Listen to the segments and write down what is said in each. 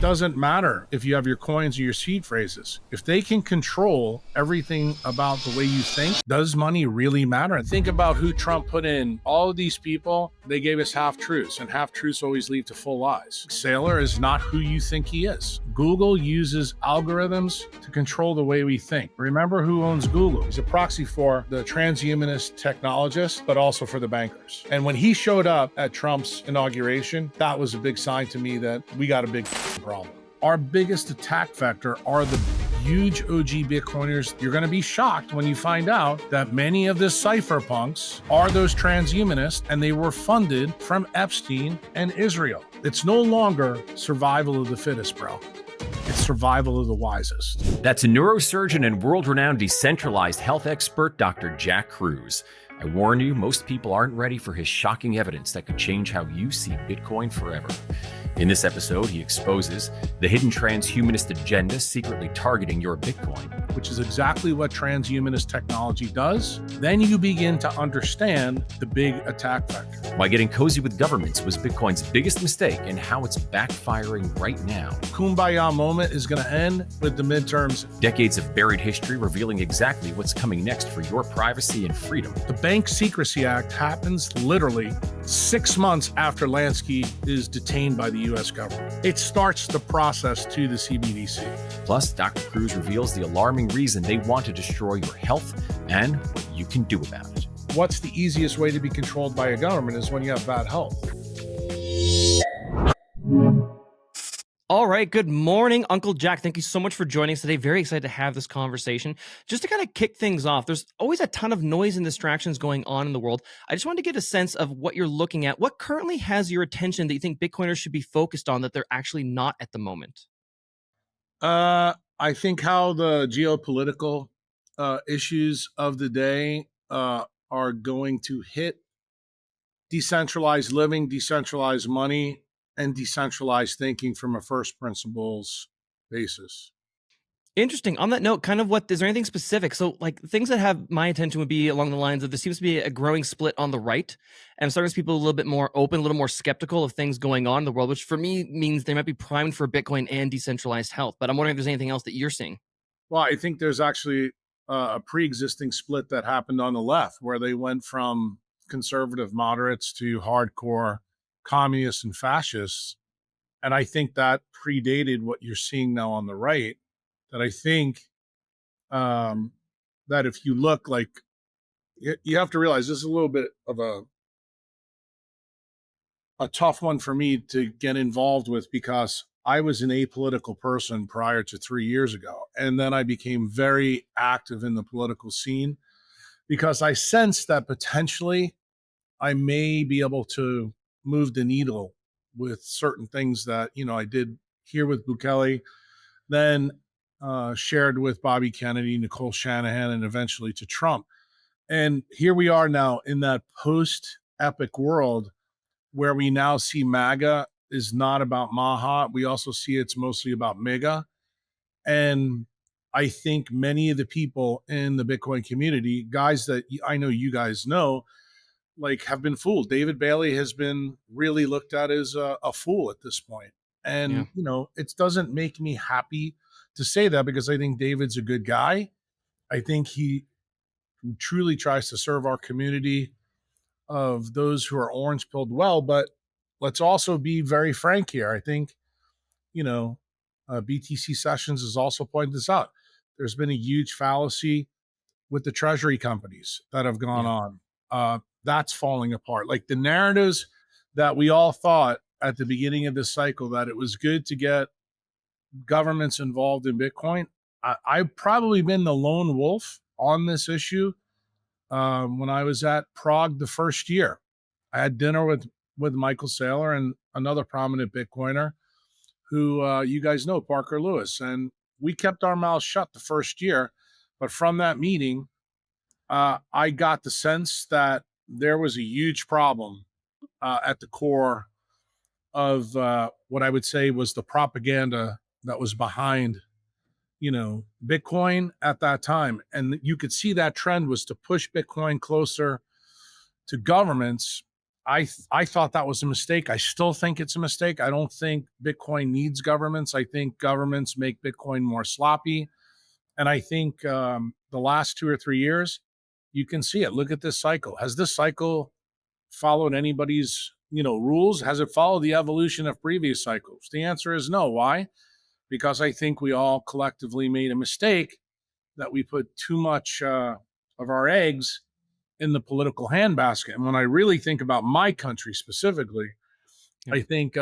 doesn't matter if you have your coins or your seed phrases. If they can control everything about the way you think, does money really matter? Think about who Trump put in. All of these people, they gave us half-truths, and half-truths always lead to full lies. Saylor is not who you think he is. Google uses algorithms to control the way we think. Remember who owns Google. He's a proxy for the transhumanist technologists, but also for the bankers. And when he showed up at Trump's inauguration, that was a big sign to me that we got a big problem. Our biggest attack vector are the huge OG Bitcoiners. You're going to be shocked when you find out that many of the cypherpunks are those transhumanists, and they were funded from Epstein and Israel. It's no longer survival of the fittest, bro. It's survival of the wisest. That's a neurosurgeon and world-renowned decentralized health expert, Dr. Jack Kruse. I warn you, most people aren't ready for his shocking evidence that could change how you see Bitcoin forever. In this episode, he exposes the hidden transhumanist agenda secretly targeting your Bitcoin, which is exactly what transhumanist technology does. Then you begin to understand the big attack vector. Why getting cozy with governments was Bitcoin's biggest mistake and how it's backfiring right now. Kumbaya moment is going to end with the midterms. Decades of buried history revealing exactly what's coming next for your privacy and freedom. The Bank Secrecy Act happens literally 6 months after Lansky is detained by the U.S. government. It starts the process to the CBDC. Plus, Dr. Kruse reveals the alarming reason they want to destroy your health and what you can do about it. What's the easiest way to be controlled by a government is when you have bad health. All right. Good morning, Uncle Jack. Thank you so much for joining us today. Very excited to have this conversation. Just to kind of kick things off, there's always a ton of noise and distractions going on in the world. I just wanted to get a sense of what you're looking at. What currently has your attention that you think Bitcoiners should be focused on that they're actually not at the moment? I think how the geopolitical issues of the day are going to hit decentralized living, decentralized money, and decentralized thinking from a first principles basis. Interesting. On that note, kind of is there anything specific? So like things that have my attention would be along the lines of there seems to be a growing split on the right. And I'm starting to see people a little bit more open, a little more skeptical of things going on in the world, which for me means they might be primed for Bitcoin and decentralized health. But I'm wondering if there's anything else that you're seeing. Well, I think there's actually a pre-existing split that happened on the left where they went from conservative moderates to hardcore communists and fascists. And I think that predated what you're seeing now on the right. That I think that if you look like, you have to realize this is a little bit of a tough one for me to get involved with because I was an apolitical person prior to 3 years ago. And then I became very active in the political scene because I sensed that potentially I may be able to move the needle with certain things that, I did here with Bukele, then shared with Bobby Kennedy, Nicole Shanahan, and eventually to Trump. And here we are now in that post-epic world where we now see MAGA is not about Maha. We also see it's mostly about MEGA. And I think many of the people in the Bitcoin community, guys that I know you guys know, like have been fooled. David Bailey has been really looked at as a fool at this point. And, it doesn't make me happy to say that because I think David's a good guy. I think he truly tries to serve our community of those who are orange pilled well, but let's also be very frank here. I think, BTC Sessions has also pointed this out. There's been a huge fallacy with the treasury companies that have gone on. That's falling apart. Like the narratives that we all thought at the beginning of this cycle, that it was good to get governments involved in Bitcoin. I've probably been the lone wolf on this issue. When I was at Prague the first year, I had dinner with Michael Saylor and another prominent Bitcoiner who you guys know, Parker Lewis. And we kept our mouths shut the first year. But from that meeting, I got the sense that there was a huge problem at the core of what I would say was the propaganda that was behind, Bitcoin at that time. And you could see that trend was to push Bitcoin closer to governments I thought that was a mistake. I still think it's a mistake. I don't think Bitcoin needs governments. I think governments make Bitcoin more sloppy. And I think the last 2 or 3 years, you can see it. Look at this cycle. Has this cycle followed anybody's rules? Has it followed the evolution of previous cycles? The answer is no. Why? Because I think we all collectively made a mistake that we put too much of our eggs in the political handbasket. And when I really think about my country specifically, I think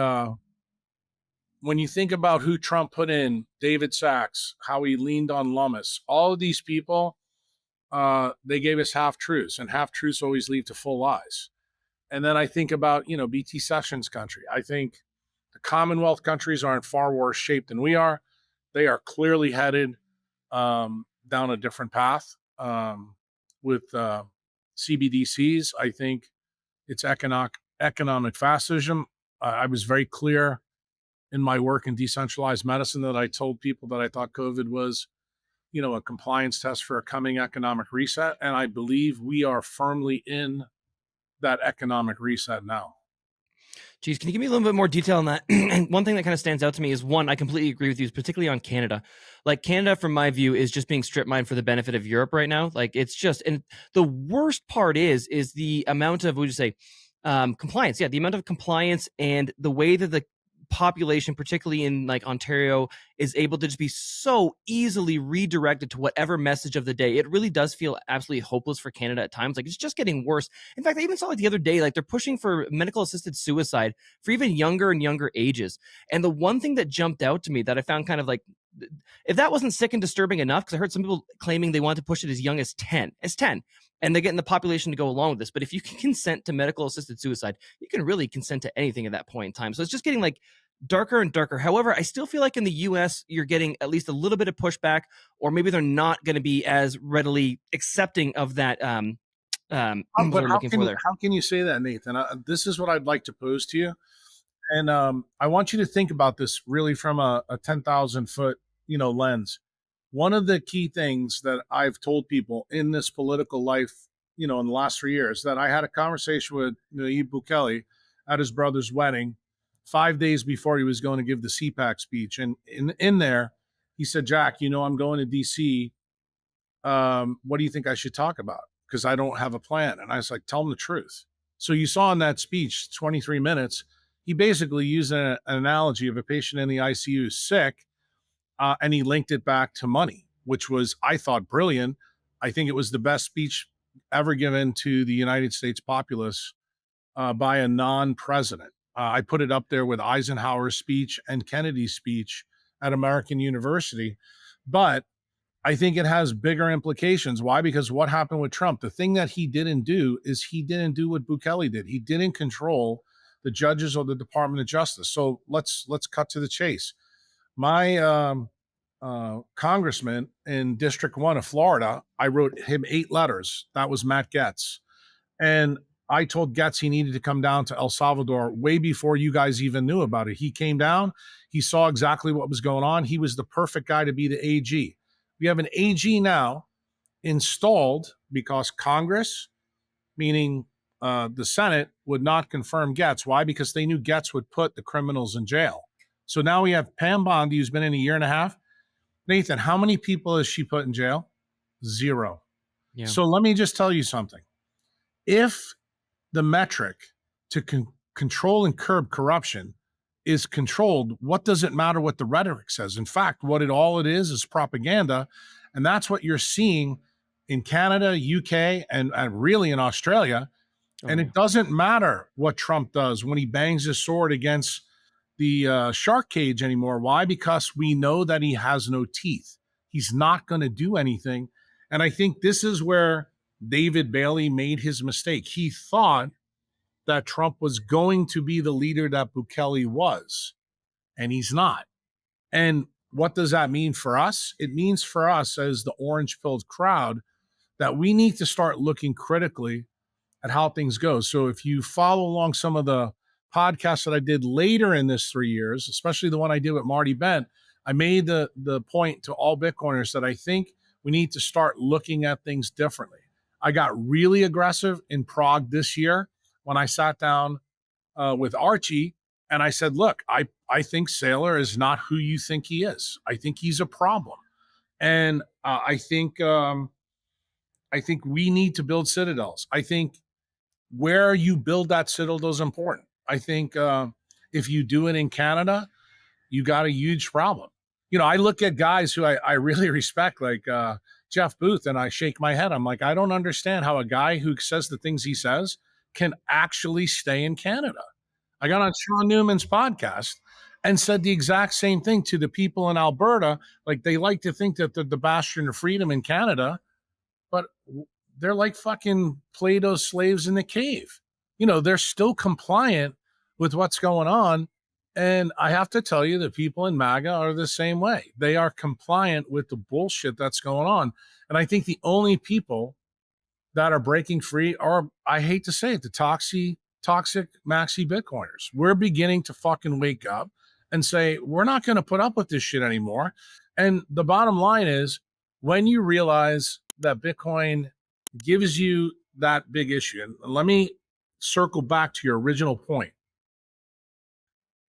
when you think about who Trump put in, David Sachs, how he leaned on Lummis, all of these people, they gave us half truths, and half truths always lead to full lies. And then I think about, BT Sessions' country. I think the Commonwealth countries are in far worse shape than we are. They are clearly headed down a different path with CBDCs. I think it's economic fascism. I was very clear in my work in decentralized medicine that I told people that I thought COVID was, a compliance test for a coming economic reset. And I believe we are firmly in that economic reset now. Geez, can you give me a little bit more detail on that? And one thing that kind of stands out to me is, one, I completely agree with you, particularly on Canada. Like, Canada, from my view, is just being strip mined for the benefit of Europe right now. Like, it's just, and the worst part is the amount of, what would you say, compliance. Yeah, the amount of compliance and the way that the population, particularly in like Ontario, is able to just be so easily redirected to whatever message of the day. It really does feel absolutely hopeless for Canada at times. Like, it's just getting worse. In fact, I even saw like the other day, like they're pushing for medical assisted suicide for even younger and younger ages. And the one thing that jumped out to me that I found kind of like, if that wasn't sick and disturbing enough, because I heard some people claiming they want to push it as young as 10, and they're getting the population to go along with this. But if you can consent to medical assisted suicide, you can really consent to anything at that point in time. So it's just getting like darker and darker. However, I still feel like in the US, you're getting at least a little bit of pushback, or maybe they're not going to be as readily accepting of that. But how can you say that, Nathan? This is what I'd like to pose to you. And I want you to think about this really from a 10,000 foot, lens. One of the key things that I've told people in this political life, in the last 3 years, that I had a conversation with Nayib Bukele at his brother's wedding 5 days before he was going to give the CPAC speech. And in there, he said, Jack, I'm going to DC. What do you think I should talk about? Because I don't have a plan. And I was like, tell him the truth. So you saw in that speech, 23 minutes, he basically used an analogy of a patient in the ICU is sick, and he linked it back to money, which was, I thought, brilliant. I think it was the best speech ever given to the United States populace by a non-president. I put it up there with Eisenhower's speech and Kennedy's speech at American University. But I think it has bigger implications. Why? Because what happened with Trump? The thing that he didn't do is he didn't do what Bukele did. He didn't control the judges or the Department of Justice. So let's cut to the chase. My congressman in District 1 of Florida, I wrote him 8 letters. That was Matt Gaetz. And I told Gaetz he needed to come down to El Salvador way before you guys even knew about it. He came down. He saw exactly what was going on. He was the perfect guy to be the AG. We have an AG now installed because Congress, meaning the Senate, would not confirm Gaetz. Why? Because they knew Gaetz would put the criminals in jail. So now we have Pam Bondi, who's been in a year and a half. Nathan, how many people has she put in jail? 0. Yeah. So let me just tell you something. If the metric to control and curb corruption is controlled, what does it matter what the rhetoric says? In fact, what it is propaganda. And that's what you're seeing in Canada, UK, and really in Australia. And it doesn't matter what Trump does when he bangs his sword against the shark cage anymore. Why? Because we know that he has no teeth. He's not going to do anything. And I think this is where David Bailey made his mistake. He thought that Trump was going to be the leader that Bukele was, and he's not. And what does that mean for us? It means for us as the orange-pilled crowd that we need to start looking critically at how things go. So if you follow along some of the podcasts that I did later in this 3 years, especially the one I did with Marty Bent, I made the point to all Bitcoiners that I think we need to start looking at things differently. I got really aggressive in Prague this year. when I sat down with Archie and I said, look, I think Saylor is not who you think he is. I think he's a problem. And I think we need to build citadels. I think where you build that citadel is important. I think if you do it in Canada, you got a huge problem. You know, I look at guys who I really respect, like Jeff Booth, and I shake my head. I'm like, I don't understand how a guy who says the things he says can actually stay in Canada. I got on Sean Newman's podcast and said the exact same thing to the people in Alberta. Like, they like to think that they're the bastion of freedom in Canada, but they're like fucking Plato's slaves in the cave. You know, they're still compliant with what's going on. And I have to tell you, the people in MAGA are the same way. They are compliant with the bullshit that's going on. And I think the only people that are breaking free are, I hate to say it, the toxic maxi Bitcoiners. We're beginning to fucking wake up and say, we're not going to put up with this shit anymore. And the bottom line is, when you realize that Bitcoin gives you that big issue, and let me circle back to your original point.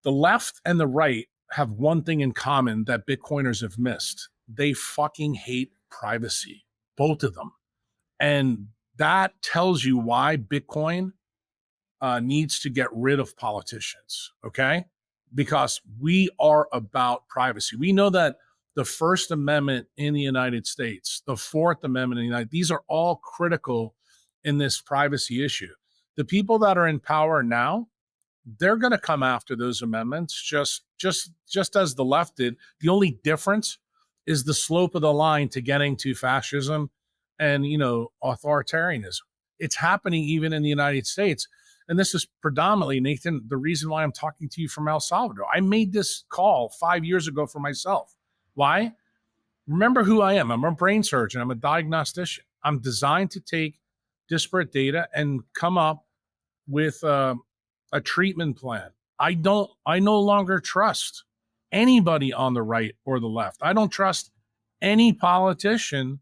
The left and the right have one thing in common that Bitcoiners have missed. They fucking hate privacy, both of them. And that tells you why Bitcoin needs to get rid of politicians, okay? Because we are about privacy. We know that the First Amendment in the United States, the Fourth Amendment in the United States, these are all critical in this privacy issue. The people that are in power now, they're going to come after those amendments just as the left did. The only difference is the slope of the line to getting to fascism and, you know, authoritarianism. It's happening even in the United States. And this is predominantly, Nathan, the reason why I'm talking to you from El Salvador. I made this call 5 years ago for myself. Why? Remember who I am. I'm a brain surgeon. I'm a diagnostician. I'm designed to take disparate data and come up with a treatment plan. I no longer trust anybody on the right or the left. I don't trust any politician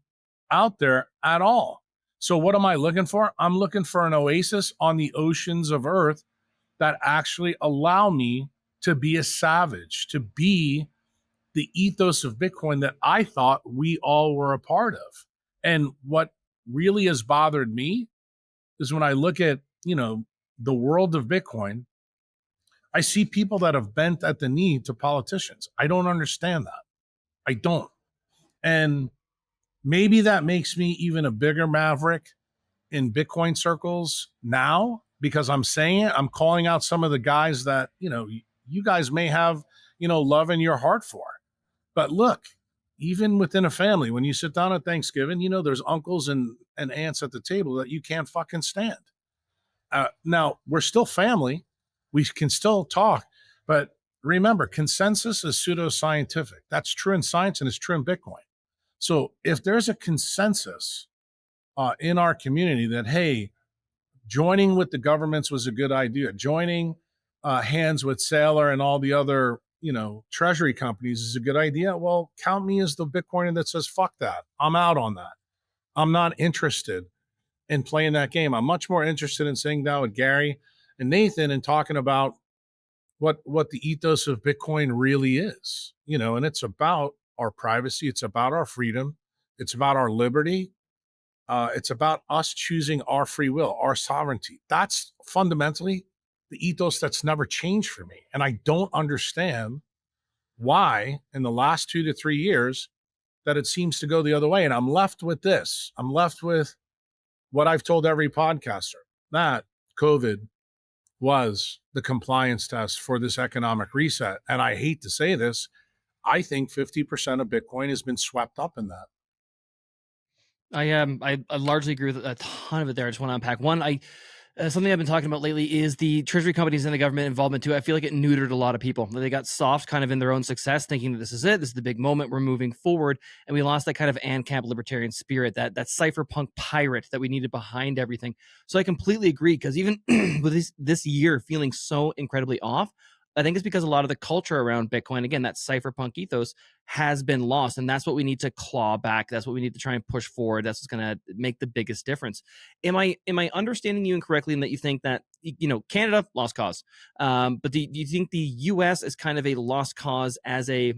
out there at all. So what am I looking for? I'm looking for an oasis on the oceans of Earth that actually allow me to be a savage, to be the ethos of Bitcoin that I thought we all were a part of. And what really has bothered me is when I look at, you know, the world of Bitcoin, I see people that have bent at the knee to politicians. I don't understand that. I don't. And maybe that makes me even a bigger maverick in Bitcoin circles now, because I'm saying it. I'm calling out some of the guys that, you know, you guys may have, you know, love in your heart for. But look, even within a family, when you sit down at Thanksgiving, you know, there's uncles and aunts at the table that you can't fucking stand. Now, we're still family. We can still talk. But remember, consensus is pseudoscientific. That's true in science and it's true in Bitcoin. So if there's a consensus in our community that, hey, joining with the governments was a good idea, joining hands with Saylor and all the other, you know, treasury companies is a good idea, well, count me as the Bitcoiner that says, fuck that. I'm out on that. I'm not interested in playing that game. I'm much more interested in sitting down with Gary and Nathan and talking about what the ethos of Bitcoin really is, you know, and it's about our privacy. It's about our freedom. It's about our liberty. It's about us choosing our free will, our sovereignty. That's fundamentally the ethos that's never changed for me. And I don't understand why in the last 2 to 3 years that it seems to go the other way. And I'm left with this. I'm left with what I've told every podcaster, that COVID was the compliance test for this economic reset. And I hate to say this, I think 50% of Bitcoin has been swept up in that. I largely agree with a ton of it there. I just want to unpack one. Something I've been talking about lately is the treasury companies and the government involvement too. I feel like it neutered a lot of people. They got soft kind of in their own success, thinking that this is it. This is the big moment. We're moving forward. And we lost that kind of ANCAP libertarian spirit, that cypherpunk pirate that we needed behind everything. So I completely agree, because even with this year feeling so incredibly off, I think it's because a lot of the culture around Bitcoin, again, that cypherpunk ethos has been lost. And that's what we need to claw back. That's what we need to try and push forward. That's what's going to make the biggest difference. Am I understanding you incorrectly in that you think that, Canada, lost cause? But do you think the US is kind of a lost cause as a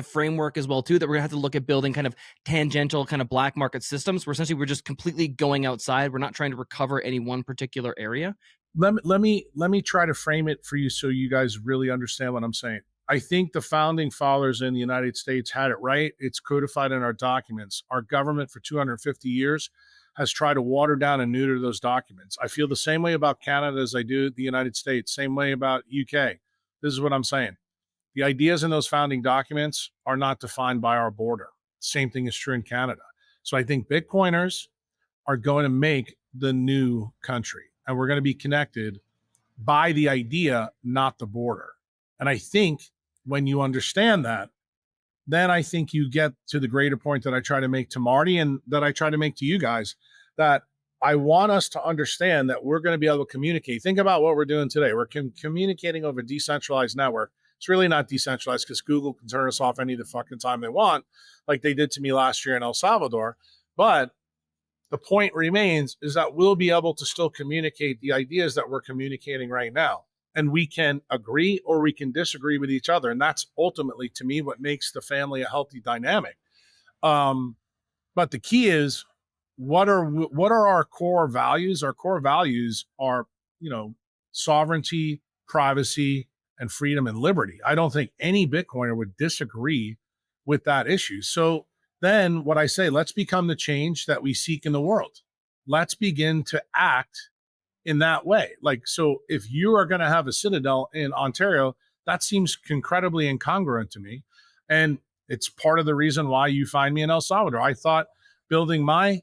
framework as well too, that we're gonna have to look at building kind of tangential kind of black market systems where essentially we're just completely going outside, we're not trying to recover any one particular area? Let me try to frame it for you so you guys really understand what I'm saying. I think the founding fathers in the United States had it right. It's codified in our documents. Our government for 250 years has tried to water down and neuter those documents. I feel the same way about Canada as I do the United States, same way about UK. This is what I'm saying. The ideas in those founding documents are not defined by our border. Same thing is true in Canada. So I think Bitcoiners are going to make the new country, and we're going to be connected by the idea, not the border. And I think when you understand that, then I think you get to the greater point that I try to make to Marty and that I try to make to you guys, that I want us to understand that we're going to be able to communicate. Think about what we're doing today. We're communicating over a decentralized network. It's really not decentralized because Google can turn us off any of the fucking time they want, like they did to me last year in El Salvador. But the point remains is that we'll be able to still communicate the ideas that we're communicating right now. And we can agree or we can disagree with each other. And that's ultimately, to me, what makes the family a healthy dynamic. But the key is, what are our core values? Our core values are, sovereignty, privacy, and freedom and liberty. I don't think any Bitcoiner would disagree with that issue. So then what I say, let's become the change that we seek in the world. Let's begin to act in that way. Like, so if you are going to have a Citadel in Ontario, that seems incredibly incongruent to me. And it's part of the reason why you find me in El Salvador. I thought building my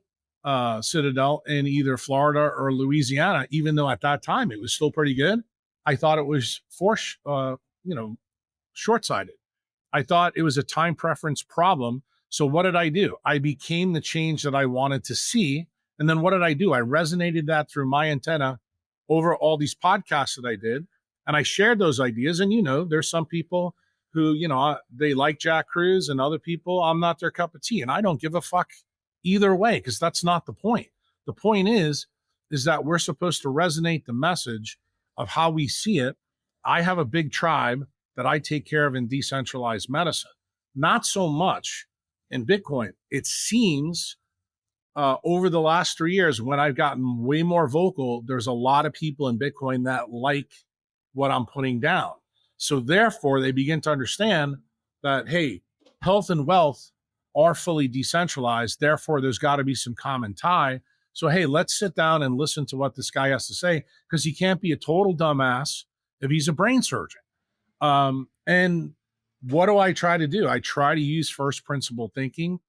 Citadel in either Florida or Louisiana, even though at that time it was still pretty good, I thought it was short-sighted. I thought it was a time preference problem. So what did I do? I became the change that I wanted to see. And then what did I do? I resonated that through my antenna over all these podcasts that I did. And I shared those ideas. And, there's some people who, they like Jack Kruse, and other people, I'm not their cup of tea. And I don't give a fuck either way, because that's not the point. The point is that we're supposed to resonate the message of how we see it. I have a big tribe that I take care of in decentralized medicine, not so much in Bitcoin. It seems over the last 3 years, when I've gotten way more vocal, there's a lot of people in Bitcoin that like what I'm putting down. So therefore, they begin to understand that, hey, health and wealth are fully decentralized. Therefore, there's got to be some common tie. So, hey, let's sit down and listen to what this guy has to say, because he can't be a total dumbass if he's a brain surgeon. And what do I try to do? I try to use first principle thinking,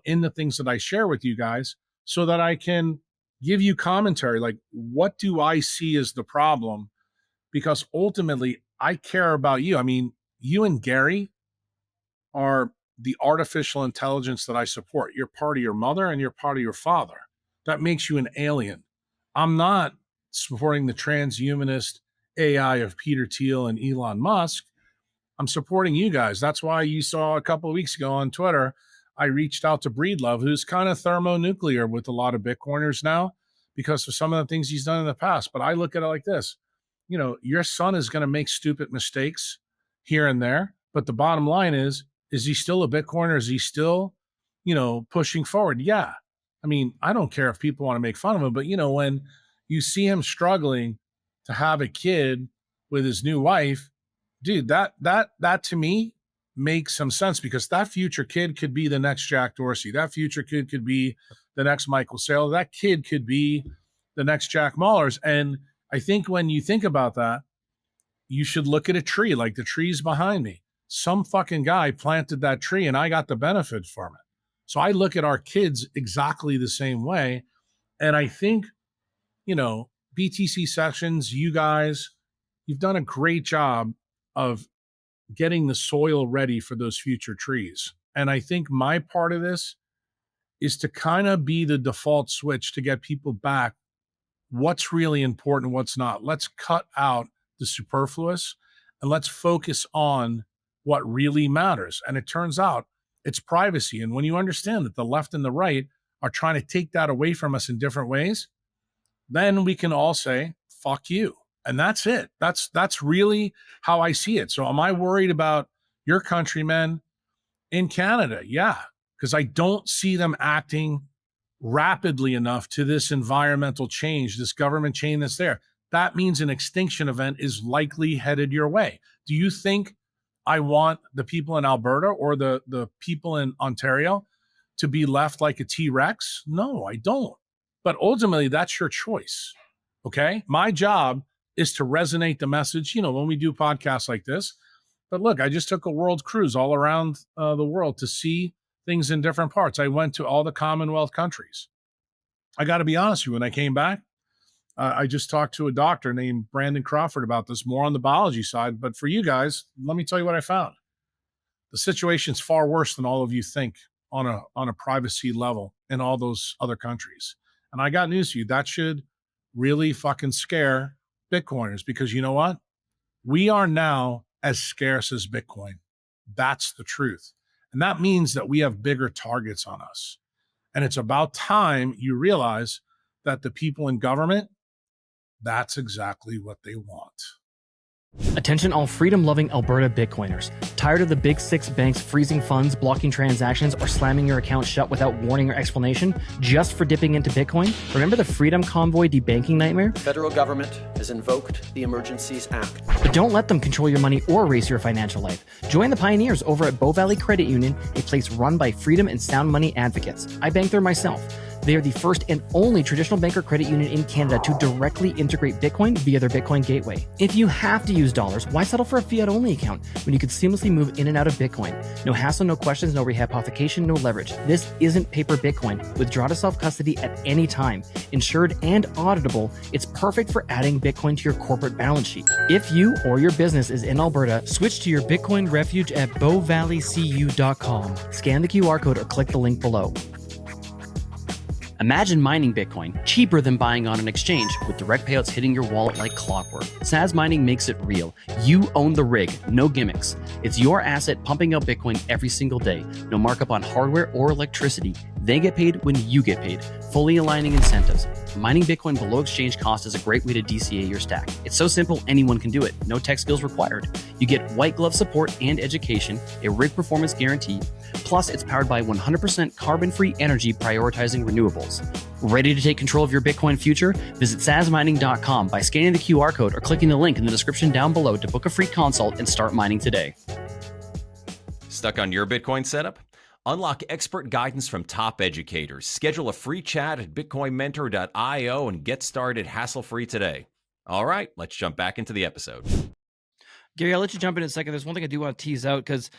in the things that I share with you guys, so that I can give you commentary. Like, what do I see as the problem? Because ultimately, I care about you. I mean, you and Gary are the artificial intelligence that I support. You're part of your mother and you're part of your father. That makes you an alien. I'm not supporting the transhumanist AI of Peter Thiel and Elon Musk. I'm supporting you guys. That's why you saw a couple of weeks ago on Twitter, I reached out to Breedlove, who's kind of thermonuclear with a lot of Bitcoiners now because of some of the things he's done in the past. But I look at it like this. Your son is going to make stupid mistakes here and there. But the bottom line is he still a Bitcoiner? Is he still, pushing forward? Yeah. I mean, I don't care if people want to make fun of him, but, when you see him struggling to have a kid with his new wife, dude, that to me makes some sense, because that future kid could be the next Jack Dorsey. That future kid could be the next Michael Saylor. That kid could be the next Jack Mallers. And I think when you think about that, you should look at a tree like the trees behind me. Some fucking guy planted that tree and I got the benefit from it. So I look at our kids exactly the same way. And I think, BTC Sessions, you guys, you've done a great job of getting the soil ready for those future trees. And I think my part of this is to kind of be the default switch to get people back. What's really important, what's not. Let's cut out the superfluous and let's focus on what really matters. And it turns out it's privacy. And when you understand that the left and the right are trying to take that away from us in different ways, then we can all say, fuck you. And that's it. That's really how I see it. So am I worried about your countrymen in Canada? Yeah, because I don't see them acting rapidly enough to this environmental change, this government change that's there. That means an extinction event is likely headed your way. Do you think I want the people in Alberta or the people in Ontario to be left like a T-Rex? No, I don't. But ultimately, that's your choice. Okay? My job is to resonate the message, when we do podcasts like this. But look, I just took a world cruise all around the world to see things in different parts. I went to all the Commonwealth countries. I got to be honest with you, when I came back, I just talked to a doctor named Brandon Crawford about this, more on the biology side. But for you guys, let me tell you what I found. The situation's far worse than all of you think on a privacy level in all those other countries. And I got news for you. That should really fucking scare Bitcoiners, because you know what? We are now as scarce as Bitcoin. That's the truth. And that means that we have bigger targets on us. And it's about time you realize that the people in government, that's exactly what they want. Attention all freedom-loving Alberta Bitcoiners. Tired of the big six banks freezing funds, blocking transactions, or slamming your account shut without warning or explanation just for dipping into Bitcoin? Remember the Freedom Convoy debanking nightmare? The federal government has invoked the Emergencies Act. But don't let them control your money or erase your financial life. Join the pioneers over at Bow Valley Credit Union, a place run by freedom and sound money advocates. I bank there myself. They are the first and only traditional bank or credit union in Canada to directly integrate Bitcoin via their Bitcoin gateway. If you have to use dollars, why settle for a fiat-only account when you could seamlessly move in and out of Bitcoin? No hassle, no questions, no rehypothecation, no leverage. This isn't paper Bitcoin. Withdraw to self-custody at any time. Insured and auditable, it's perfect for adding Bitcoin to your corporate balance sheet. If you or your business is in Alberta, switch to your Bitcoin refuge at bowvalleycu.com. Scan the QR code or click the link below. Imagine mining Bitcoin cheaper than buying on an exchange, with direct payouts hitting your wallet like clockwork. SAS Mining makes it real. You own the rig, no gimmicks. It's your asset pumping out Bitcoin every single day. No markup on hardware or electricity. They get paid when you get paid, fully aligning incentives. Mining Bitcoin below exchange cost is a great way to DCA your stack. It's so simple, anyone can do it. No tech skills required. You get white glove support and education, a rig performance guarantee, plus it's powered by 100% carbon-free energy prioritizing renewables. Ready to take control of your Bitcoin future? Visit sasmining.com by scanning the QR code or clicking the link in the description down below to book a free consult and start mining today. Stuck on your Bitcoin setup? Unlock expert guidance from top educators. Schedule a free chat at bitcoinmentor.io and get started hassle-free today. All right, let's jump back into the episode. Gary, I'll let you jump in a second. There's one thing I do want to tease out, because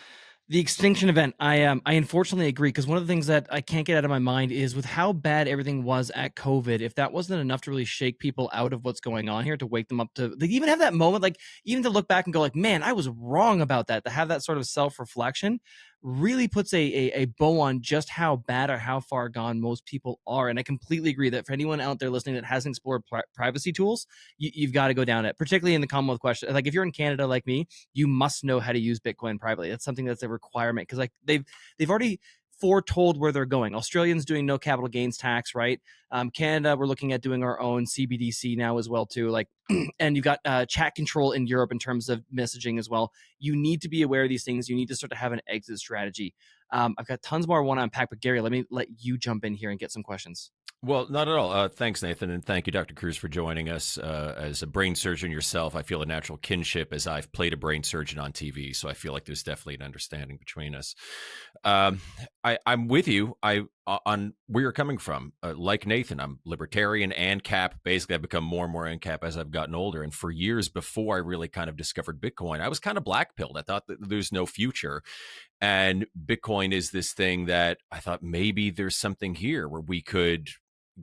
the extinction event, I unfortunately agree, because one of the things that I can't get out of my mind is with how bad everything was at COVID, if that wasn't enough to really shake people out of what's going on here, to wake them up to even have that moment, like even to look back and go like, man, I was wrong about that, to have that sort of self-reflection really puts a bow on just how bad or how far gone most people are. And I completely agree that for anyone out there listening that hasn't explored privacy tools, you've got to go down it, particularly in the Commonwealth question. Like if you're in Canada like me, you must know how to use Bitcoin privately. That's something that's a requirement, because like they've already foretold where they're going. Australians doing no capital gains tax, right? Canada, we're looking at doing our own CBDC now as well too. Like, and you've got chat control in Europe in terms of messaging as well. You need to be aware of these things. You need to start to have an exit strategy. I've got tons more I want to unpack, but Gary, let me let you jump in here and get some questions. Well, not at all. Thanks, Nathan, and thank you, Dr. Kruse, for joining us. As a brain surgeon yourself, I feel a natural kinship, as I've played a brain surgeon on TV, so I feel like there's definitely an understanding between us. I'm with you on where you're coming from. Like Nathan, I'm libertarian and cap. Basically, I've become more and more ANCAP as I've gotten older, and for years before I really kind of discovered Bitcoin, I was kind of black-pilled. I thought that there's no future. And Bitcoin is this thing that I thought maybe there's something here where we could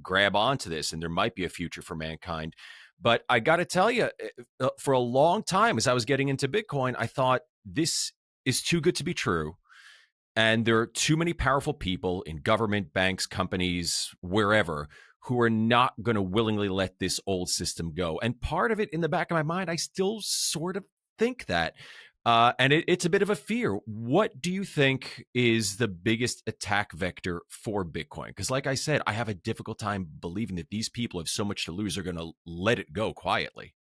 grab onto this and there might be a future for mankind. But I got to tell you, for a long time, as I was getting into Bitcoin, I thought this is too good to be true. And there are too many powerful people in government, banks, companies, wherever, who are not going to willingly let this old system go. And part of it, in the back of my mind, I still sort of think that. And it's a bit of a fear. What do you think is the biggest attack vector for Bitcoin? Because like I said, I have a difficult time believing that these people have so much to lose, are going to let it go quietly.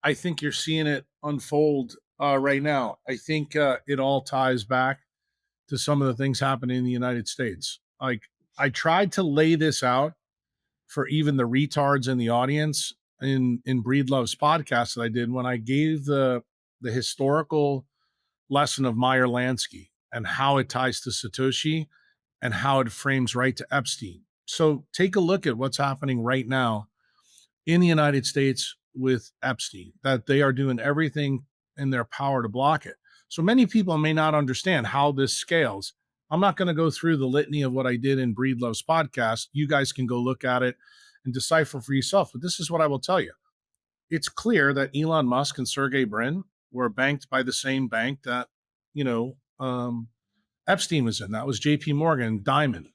I think you're seeing it unfold right now. I think it all ties back to some of the things happening in the United States. Like, I tried to lay this out for even the retards in the audience in Breedlove's podcast that I did when I gave the historical lesson of Meyer Lansky and how it ties to Satoshi and how it frames right to Epstein. So take a look at what's happening right now in the United States with Epstein, that they are doing everything in their power to block it. So many people may not understand how this scales. I'm not going to go through the litany of what I did in Breedlove's podcast. You guys can go look at it and decipher for yourself. But this is what I will tell you. It's clear that Elon Musk and Sergey Brin were banked by the same bank that, Epstein was in. That was JP Morgan, Diamond.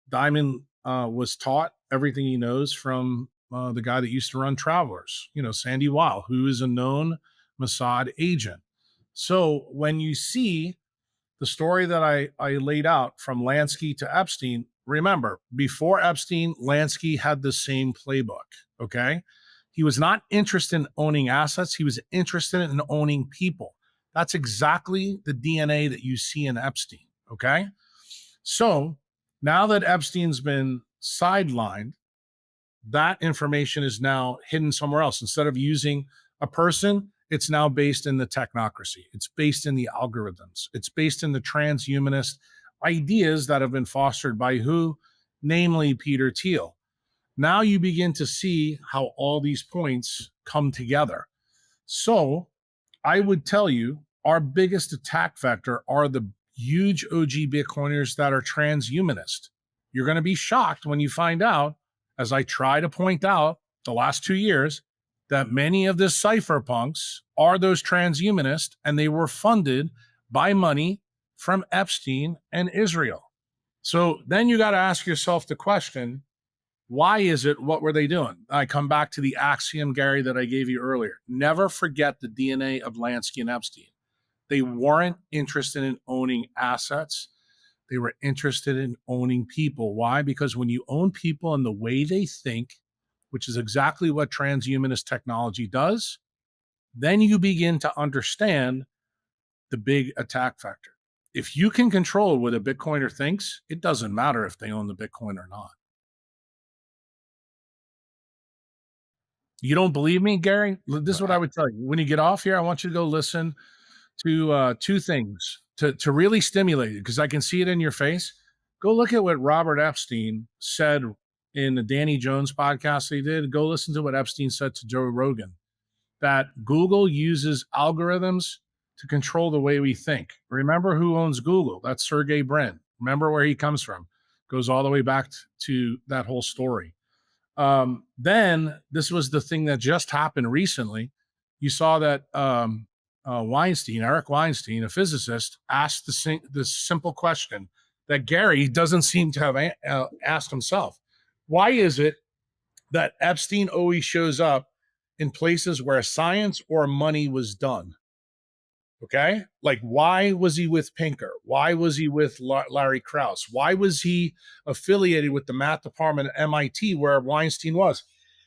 Diamond was taught everything he knows from the guy that used to run Travelers, Sandy Weil, who is a known Mossad agent. So when you see the story that I laid out from Lansky to Epstein, remember, before Epstein, Lansky had the same playbook, okay? He was not interested in owning assets. He was interested in owning people. That's exactly the DNA that you see in Epstein, okay? So now that Epstein's been sidelined, that information is now hidden somewhere else. Instead of using a person, it's now based in the technocracy. It's based in the algorithms. It's based in the transhumanist ideas that have been fostered by who? Namely, Peter Thiel. Now you begin to see how all these points come together. So I would tell you our biggest attack vector are the huge OG Bitcoiners that are transhumanist. You're going to be shocked when you find out, as I try to point out the last 2 years, that many of the cypherpunks are those transhumanists, and they were funded by money from Epstein and Israel. So then you got to ask yourself the question, why is it? What were they doing? I come back to the axiom, Gary, that I gave you earlier. Never forget the DNA of Lansky and Epstein. They weren't interested in owning assets. They were interested in owning people. Why? Because when you own people and the way they think, which is exactly what transhumanist technology does, then you begin to understand the big attack factor. If you can control what a Bitcoiner thinks, it doesn't matter if they own the Bitcoin or not. You don't believe me, Gary? This is what I would tell you. When you get off here, I want you to go listen to two things to really stimulate it, because I can see it in your face. Go look at what Robert Epstein said in the Danny Jones podcast he did. Go listen to what Epstein said to Joe Rogan, that Google uses algorithms to control the way we think. Remember who owns Google? That's Sergey Brin. Remember where he comes from. Goes all the way back to that whole story. Then this was the thing that just happened recently. You saw that Eric Weinstein, a physicist, asked the simple question that Gary doesn't seem to have asked himself. Why is it that Epstein always shows up in places where science or money was done? Okay? Like, why was he with Pinker? Why was he with Larry Krause? Why was he affiliated with the math department at MIT where Weinstein was?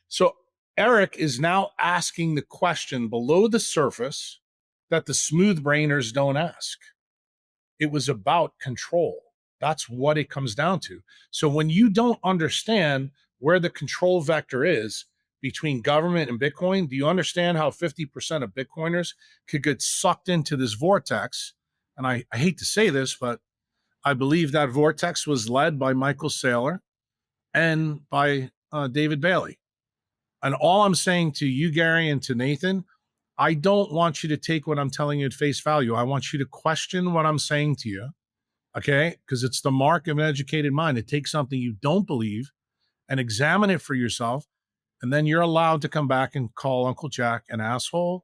So Eric is now asking the question below the surface that the smooth brainers don't ask. It was about control. That's what it comes down to. So when you don't understand where the control vector is between government and Bitcoin, do you understand how 50% of Bitcoiners could get sucked into this vortex? And I hate to say this, but I believe that vortex was led by Michael Saylor and by David Bailey. And all I'm saying to you, Gary, and to Nathan, I don't want you to take what I'm telling you at face value. I want you to question what I'm saying to you, okay? Because it's the mark of an educated mind. It takes something you don't believe and examine it for yourself. And then you're allowed to come back and call Uncle Jack an asshole,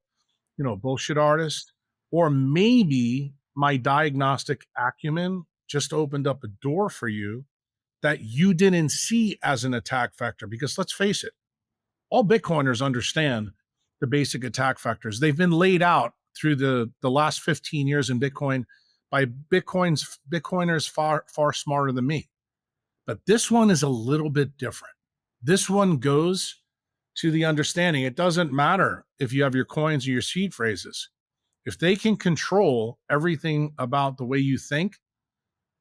bullshit artist, or maybe my diagnostic acumen just opened up a door for you that you didn't see as an attack vector. Because let's face it, all Bitcoiners understand the basic attack vectors. They've been laid out through the last 15 years in Bitcoin by Bitcoiners far smarter than me. But this one is a little bit different. This one goes to the understanding. It doesn't matter if you have your coins or your seed phrases. If they can control everything about the way you think,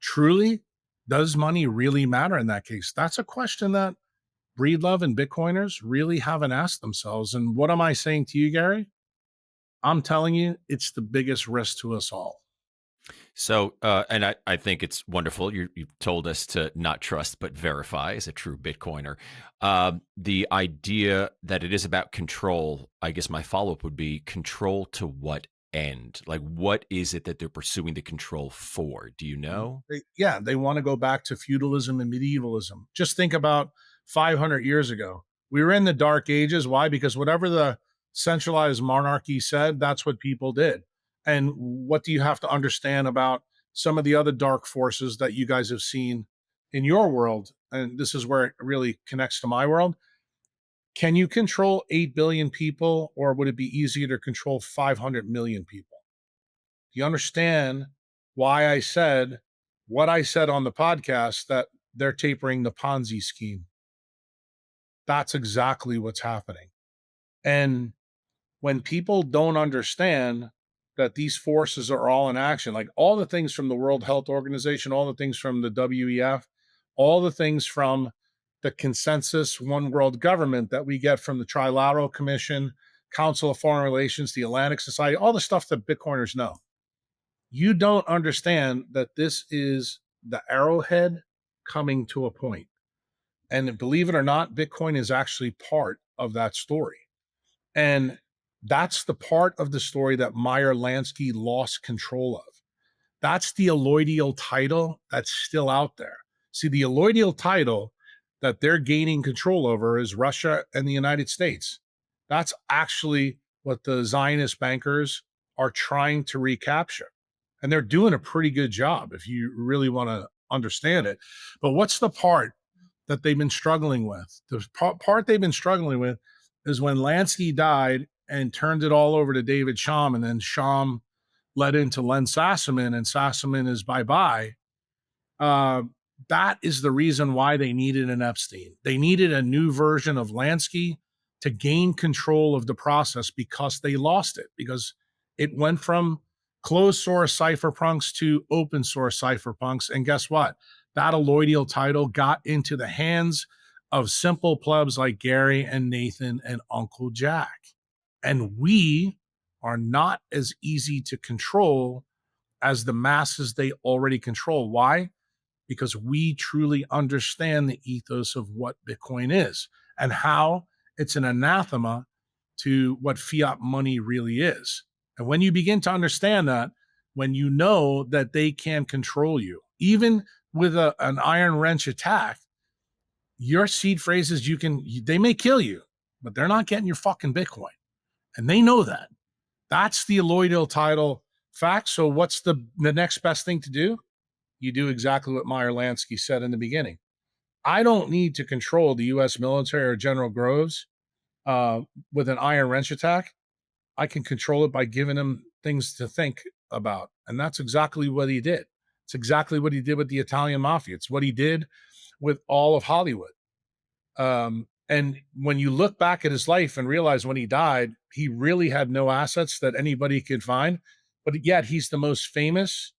truly, does money really matter in that case? That's a question that Breedlove and Bitcoiners really haven't asked themselves. And what am I saying to you, Gary? I'm telling you, it's the biggest risk to us all. So, and I think it's wonderful. You've told us to not trust, but verify as a true Bitcoiner. The idea that it is about control, I guess my follow-up would be control to what end? Like, what is it that they're pursuing the control for? Do you know? They want to go back to feudalism and medievalism. Just think about 500 years ago. We were in the dark ages. Why? Because whatever the centralized monarchy said, that's what people did. And what do you have to understand about some of the other dark forces that you guys have seen in your world? And this is where it really connects to my world. Can you control 8 billion people, or would it be easier to control 500 million people? Do you understand why I said what I said on the podcast, that they're tapering the Ponzi scheme? That's exactly what's happening. And when people don't understand that these forces are all in action, like all the things from the World Health Organization, all the things from the WEF, all the things from the consensus one world government that we get from the Trilateral Commission, Council of Foreign Relations, the Atlantic Society, all the stuff that Bitcoiners know. You don't understand that this is the arrowhead coming to a point. And believe it or not, Bitcoin is actually part of that story. And that's the part of the story that Meyer Lansky lost control of. That's the alloidial title that's still out there. See, the alloidial title that they're gaining control over is Russia and the United States. That's actually what the Zionist bankers are trying to recapture. And they're doing a pretty good job if you really want to understand it. But what's the part that they've been struggling with? The part they've been struggling with is when Lansky died and turned it all over to David Shum, and then Shum led into Len Sassaman, and Sassaman is bye-bye. That is the reason why they needed an Epstein. They needed a new version of Lansky to gain control of the process, because they lost it, because it went from closed source cypherpunks to open source cypherpunks. And guess what? That alloidial title got into the hands of simple plebs like Gary and Nathan and Uncle Jack. And we are not as easy to control as the masses they already control. Why? Because we truly understand the ethos of what Bitcoin is and how it's an anathema to what fiat money really is. And when you begin to understand that, when you know that they can control you, even with an iron wrench attack, your seed phrases, they may kill you, but they're not getting your fucking Bitcoin. And they know that. That's the alloidial title fact. So what's the next best thing to do? You do exactly what Meyer Lansky said in the beginning. I don't need to control the U.S. military or General Groves with an iron wrench attack. I can control it by giving him things to think about. And that's exactly what he did. It's exactly what he did with the Italian mafia. It's what he did with all of Hollywood. And when you look back at his life and realize when he died, he really had no assets that anybody could find. But yet he's the most famous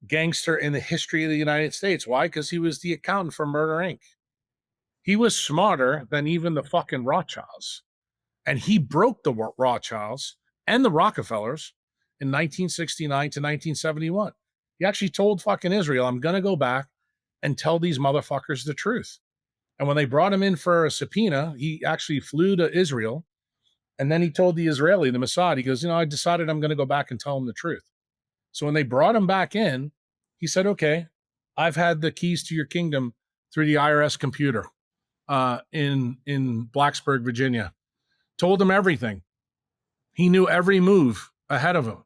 gangster in the history of the United States. Why? Because he was the accountant for Murder Inc. He was smarter than even the fucking Rothschilds. And he broke the Rothschilds and the Rockefellers in 1969 to 1971. He actually told fucking Israel, I'm going to go back and tell these motherfuckers the truth. And when they brought him in for a subpoena, he actually flew to Israel. And then he told the Israeli, the Mossad, he goes, I decided I'm going to go back and tell him the truth. So when they brought him back in, he said, okay, I've had the keys to your kingdom through the IRS computer in Blacksburg, Virginia. Told him everything. He knew every move ahead of him.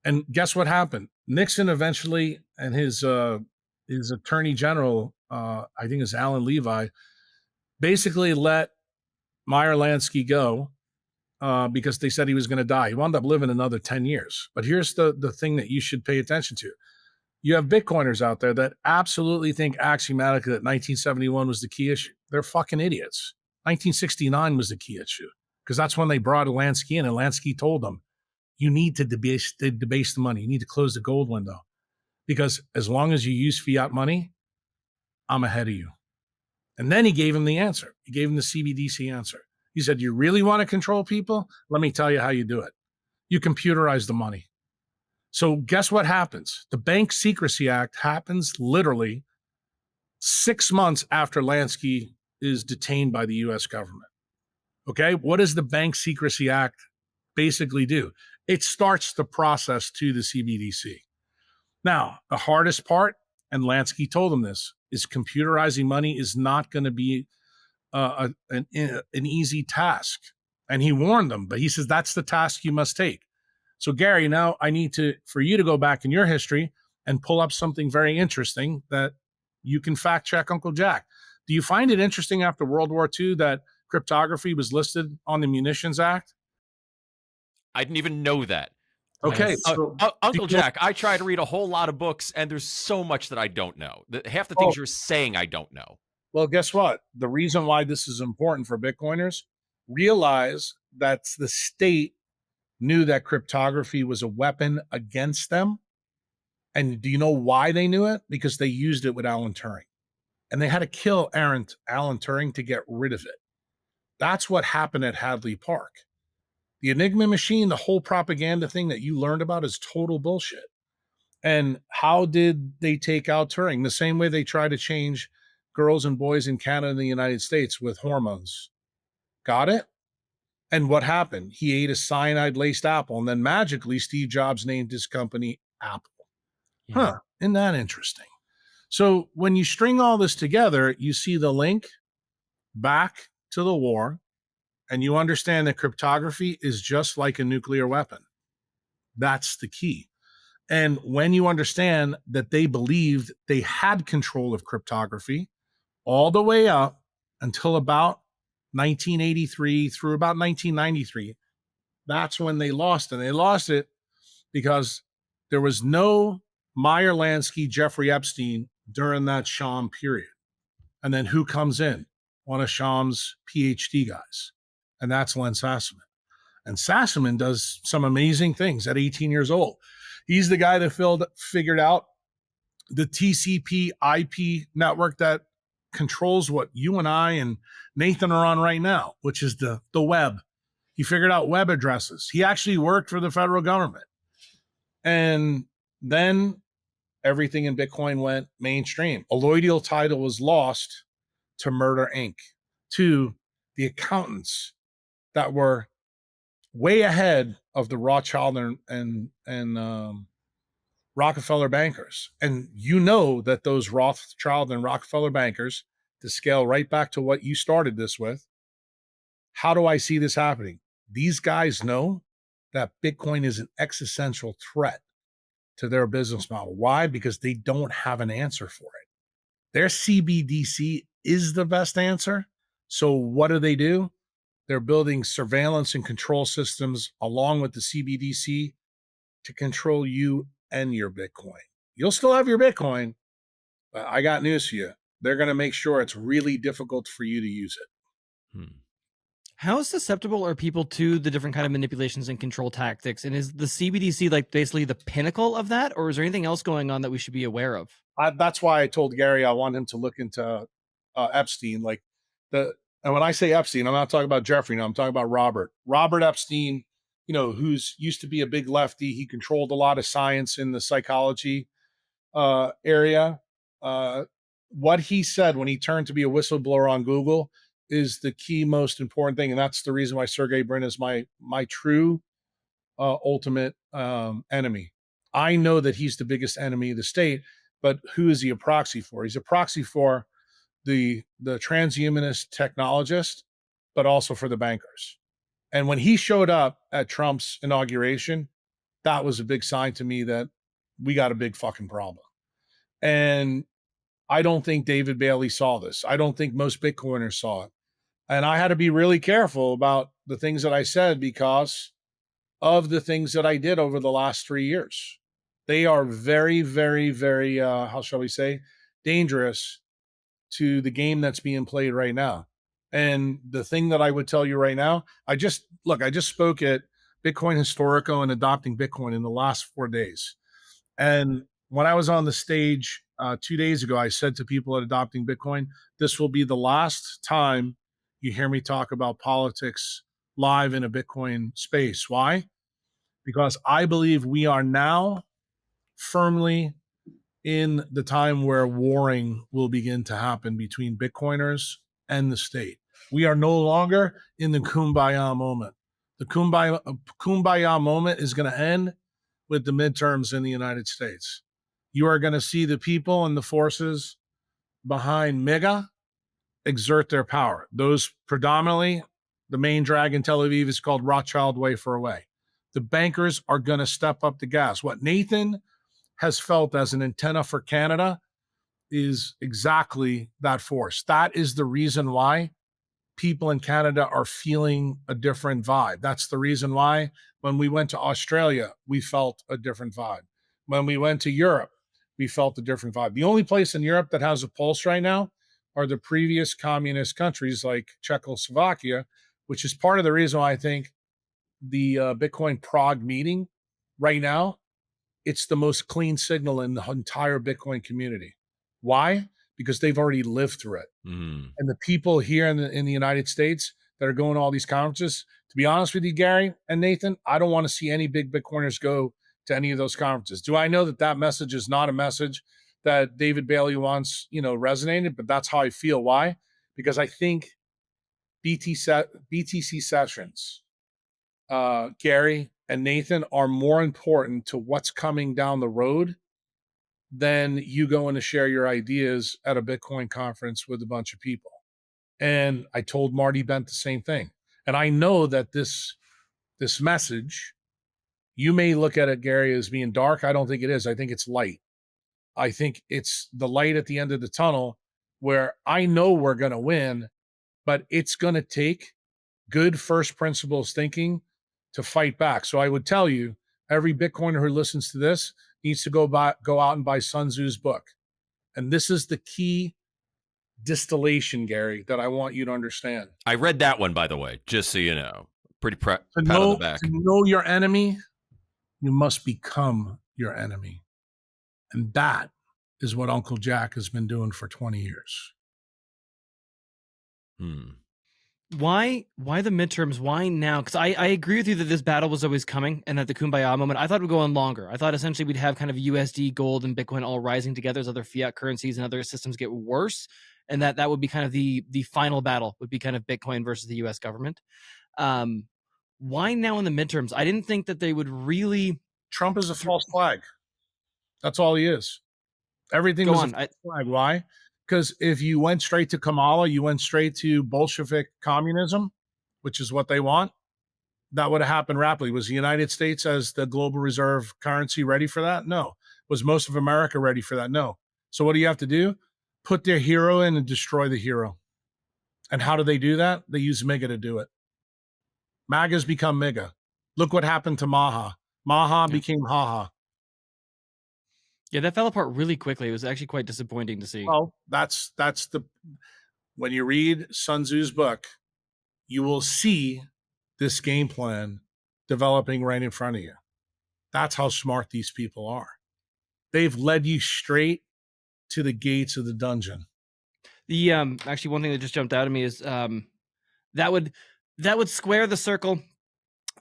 And guess what happened? Nixon eventually and his attorney general I think it's Alan Levi, basically let Meyer Lansky go because they said he was going to die. He wound up living another 10 years. But here's the thing that you should pay attention to. You have Bitcoiners out there that absolutely think axiomatically that 1971 was the key issue. They're fucking idiots. 1969 was the key issue because that's when they brought Lansky in, and Lansky told them, you need to debase the money. You need to close the gold window because as long as you use fiat money, I'm ahead of you. And then he gave him the answer. He gave him the CBDC answer. He said, you really want to control people? Let me tell you how you do it. You computerize the money. So guess what happens? The Bank Secrecy Act happens literally 6 months after Lansky is detained by the US government. Okay, what does the Bank Secrecy Act basically do? It starts the process to the CBDC. Now, the hardest part, and Lansky told him this, is computerizing money is not going to be an easy task. And he warned them, but he says that's the task you must take. So Gary, now I need for you to go back in your history and pull up something very interesting that you can fact check Uncle Jack. Do you find it interesting after World War II that cryptography was listed on the Munitions Act? I didn't even know that. Okay. So Uncle Jack, I try to read a whole lot of books and there's so much that I don't know. Half the things you're saying I don't know. Well, guess what? The reason why this is important for Bitcoiners, realize that the state knew that cryptography was a weapon against them. And do you know why they knew it? Because they used it with Alan Turing. And they had to kill Alan Turing to get rid of it. That's what happened at Hadley Park. The Enigma machine, the whole propaganda thing that you learned about is total bullshit. And how did they take out Turing? The same way they try to change girls and boys in Canada and the United States with hormones. Got it? And what happened? He ate a cyanide-laced apple, and then magically Steve Jobs named his company Apple. Yeah. Huh, isn't that interesting? So when you string all this together, you see the link back to the war, and you understand that cryptography is just like a nuclear weapon. That's the key. And when you understand that they believed they had control of cryptography all the way up until about 1983 through about 1993, that's when they lost. And they lost it because there was no Meyer Lansky, Jeffrey Epstein during that Sham period. And then who comes in? One of Sham's PhD guys. And that's Len Sassaman. And Sassaman does some amazing things at 18 years old. He's the guy that figured out the TCP IP network that controls what you and I and Nathan are on right now, which is the web. He figured out web addresses. He actually worked for the federal government. And then everything in Bitcoin went mainstream. Alloidial title was lost to Murder Inc., to the accountants that were way ahead of the Rothschild and Rockefeller bankers. And you know that those Rothschild and Rockefeller bankers, to scale right back to what you started this with, how do I see this happening? These guys know that Bitcoin is an existential threat to their business model. Why? Because they don't have an answer for it. Their CBDC is the best answer. So what do? They're building surveillance and control systems along with the CBDC to control you and your Bitcoin. You'll still have your Bitcoin, but I got news for you. They're going to make sure it's really difficult for you to use it. How susceptible are people to the different kind of manipulations and control tactics? And is the CBDC like basically the pinnacle of that? Or is there anything else going on that we should be aware of? That's why I told Gary I want him to look into Epstein. And when I say Epstein, I'm not talking about Jeffrey. No, I'm talking about Robert. Robert Epstein, who's used to be a big lefty. He controlled a lot of science in the psychology area. What he said when he turned to be a whistleblower on Google is the key most important thing. And that's the reason why Sergey Brin is my true ultimate enemy. I know that he's the biggest enemy of the state, but who is he a proxy for? He's a proxy for the transhumanist technologist, but also for the bankers. And when he showed up at Trump's inauguration, that was a big sign to me that we got a big fucking problem. And I don't think David Bailey saw this. I don't think most Bitcoiners saw it. And I had to be really careful about the things that I said because of the things that I did over the last 3 years. They are very, very, very, how shall we say, dangerous to the game that's being played right now. And the thing that I would tell you right now, I just spoke at Bitcoin Historico and Adopting Bitcoin in the last 4 days. And when I was on the stage 2 days ago, I said to people at Adopting Bitcoin, this will be the last time you hear me talk about politics live in a Bitcoin space. Why? Because I believe we are now firmly in the time where warring will begin to happen between Bitcoiners and the state. We are no longer in the kumbaya moment. The kumbaya moment is going to end with the midterms in the United States. You are going to see the people and the forces behind MAGA exert their power. Those predominantly, the main drag in Tel Aviv is called Rothschild Wafer Away. The bankers are going to step up the gas. What Nathan has felt as an antenna for Canada is exactly that force. That is the reason why people in Canada are feeling a different vibe. That's the reason why when we went to Australia, we felt a different vibe. When we went to Europe, we felt a different vibe. The only place in Europe that has a pulse right now are the previous communist countries like Czechoslovakia, which is part of the reason why I think the Bitcoin Prague meeting right now, it's the most clean signal in the entire Bitcoin community. Why? Because they've already lived through it. Mm. And the people here in the United States that are going to all these conferences, to be honest with you, Gary and Nathan, I don't want to see any big Bitcoiners go to any of those conferences. Do I know that that message is not a message that David Bailey wants, resonated? But that's how I feel. Why? Because I think BTC sessions, Gary and Nathan, are more important to what's coming down the road than you going to share your ideas at a Bitcoin conference with a bunch of people. And I told Marty Bent the same thing. And I know that this message, you may look at it, Gary, as being dark. I don't think it is. I think it's light. I think it's the light at the end of the tunnel where I know we're going to win, but it's going to take good first principles thinking to fight back. So I would tell you, every Bitcoiner who listens to this needs to go out and buy Sun Tzu's book. And this is the key distillation, Gary, that I want you to understand. I read that one, by the way, just so you know. Pretty pat on the back. To know your enemy, you must become your enemy. And that is what Uncle Jack has been doing for 20 years. Why the midterms? Why now? Because I agree with you that this battle was always coming and that the kumbaya moment, I thought it would go on longer. I thought essentially we'd have kind of USD, gold, and Bitcoin all rising together as other fiat currencies and other systems get worse. And that would be kind of the final battle would be kind of Bitcoin versus the US government. Why now in the midterms? I didn't think that they would really. Trump is a false flag. That's all he is. Everything was a false flag. Why? Because if you went straight to Kamala, you went straight to Bolshevik communism, which is what they want, that would have happened rapidly. Was the United States as the global reserve currency ready for that? No. Was most of America ready for that? No. So what do you have to do? Put their hero in and destroy the hero. And how do they do that? They use MAGA to do it. MAGA's become MAGA. Look what happened to Maha. Maha became Haha. Yeah, that fell apart really quickly. It was actually quite disappointing to see. Well, that's when you read Sun Tzu's book, you will see this game plan developing right in front of you. That's how smart these people are. They've led you straight to the gates of the dungeon. The actually one thing that just jumped out at me is that would square the circle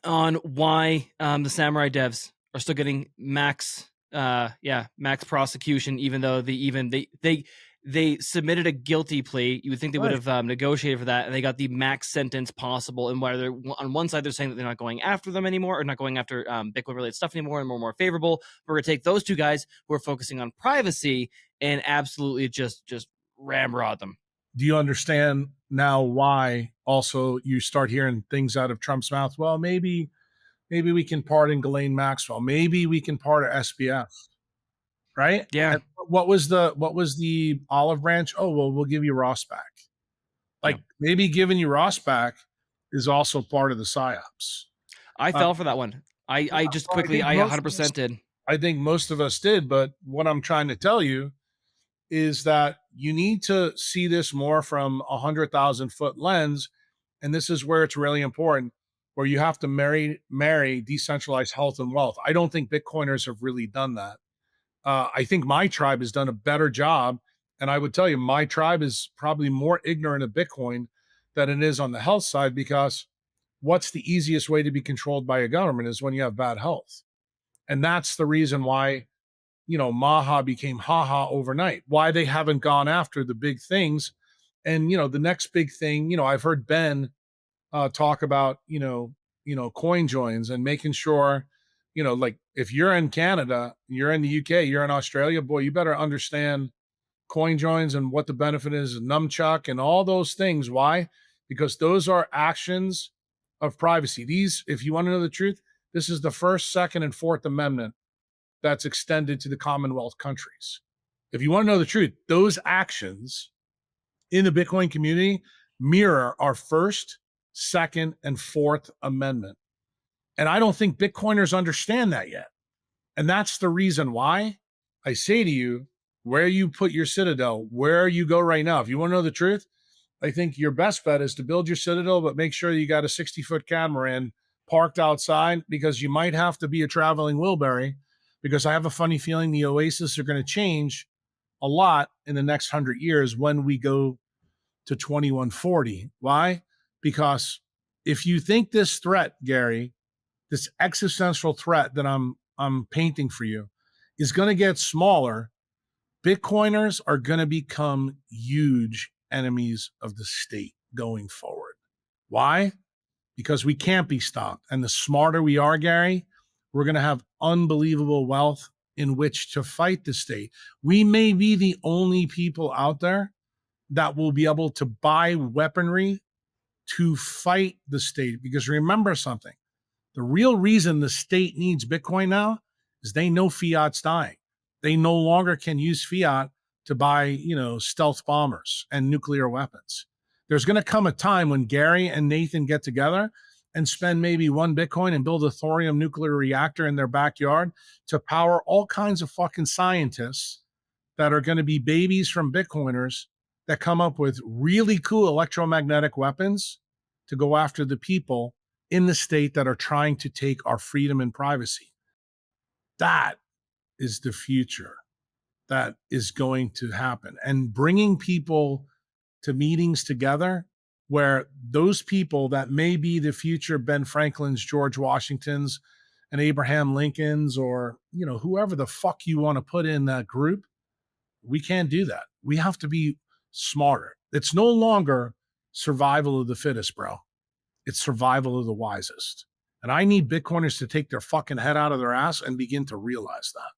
on why the samurai devs are still getting max prosecution, even though they submitted a guilty plea. You would think they would have negotiated for that, and they got the max sentence possible. And why they're on one side, they're saying that they're not going after them anymore, or not going after Bitcoin related stuff anymore, and more favorable. We're gonna take those two guys who are focusing on privacy and absolutely just ramrod them. Do you understand now why also you start hearing things out of Trump's mouth? Well, maybe we can pardon Ghislaine Maxwell. Maybe we can pardon SBF, right? Yeah. And what was the olive branch? Oh, well, we'll give you Ross back. Like maybe giving you Ross back is also part of the psyops. I fell for that one. I just quickly, I 100% did. I think most of us did, but what I'm trying to tell you is that you need to see this more from 100,000-foot lens, and this is where it's really important, where you have to marry decentralized health and wealth. I don't think Bitcoiners have really done that. I think my tribe has done a better job, and I would tell you my tribe is probably more ignorant of Bitcoin than it is on the health side, because what's the easiest way to be controlled by a government is when you have bad health. And that's the reason why, Maha became haha overnight, why they haven't gone after the big things. And, the next big thing, I've heard Ben talk about, coin joins and making sure, like if you're in Canada, you're in the UK, you're in Australia, boy, you better understand coin joins and what the benefit is, numchuck and all those things. Why? Because those are actions of privacy. These, if you want to know the truth, this is the First, Second, and Fourth Amendment that's extended to the Commonwealth countries. If you want to know the truth, those actions in the Bitcoin community mirror our First, Second, and Fourth Amendment. And I don't think Bitcoiners understand that yet. And that's the reason why I say to you, where you put your Citadel, where you go right now. If you want to know the truth, I think your best bet is to build your Citadel, but make sure you got a 60-foot catamaran parked outside, because you might have to be a traveling Wilbury, because I have a funny feeling the oases are going to change a lot in the next 100 years when we go to 2140. Why? Because if you think this threat, Gary, this existential threat that I'm painting for you is going to get smaller, Bitcoiners are going to become huge enemies of the state going forward. Why? Because we can't be stopped. And the smarter we are, Gary, we're going to have unbelievable wealth in which to fight the state. We may be the only people out there that will be able to buy weaponry to fight the state. Because remember something, the real reason the state needs Bitcoin now is they know fiat's dying. They no longer can use fiat to buy, stealth bombers and nuclear weapons. There's going to come a time when Gary and Nathan get together and spend maybe 1 Bitcoin and build a thorium nuclear reactor in their backyard to power all kinds of fucking scientists that are going to be babies from Bitcoiners that come up with really cool electromagnetic weapons to go after the people in the state that are trying to take our freedom and privacy. That is the future that is going to happen. And bringing people to meetings together where those people that may be the future Ben Franklin's, George Washington's, and Abraham Lincoln's, or, whoever the fuck you want to put in that group, we can't do that. We have to be smarter. It's no longer survival of the fittest, bro. It's survival of the wisest. And I need Bitcoiners to take their fucking head out of their ass and begin to realize that.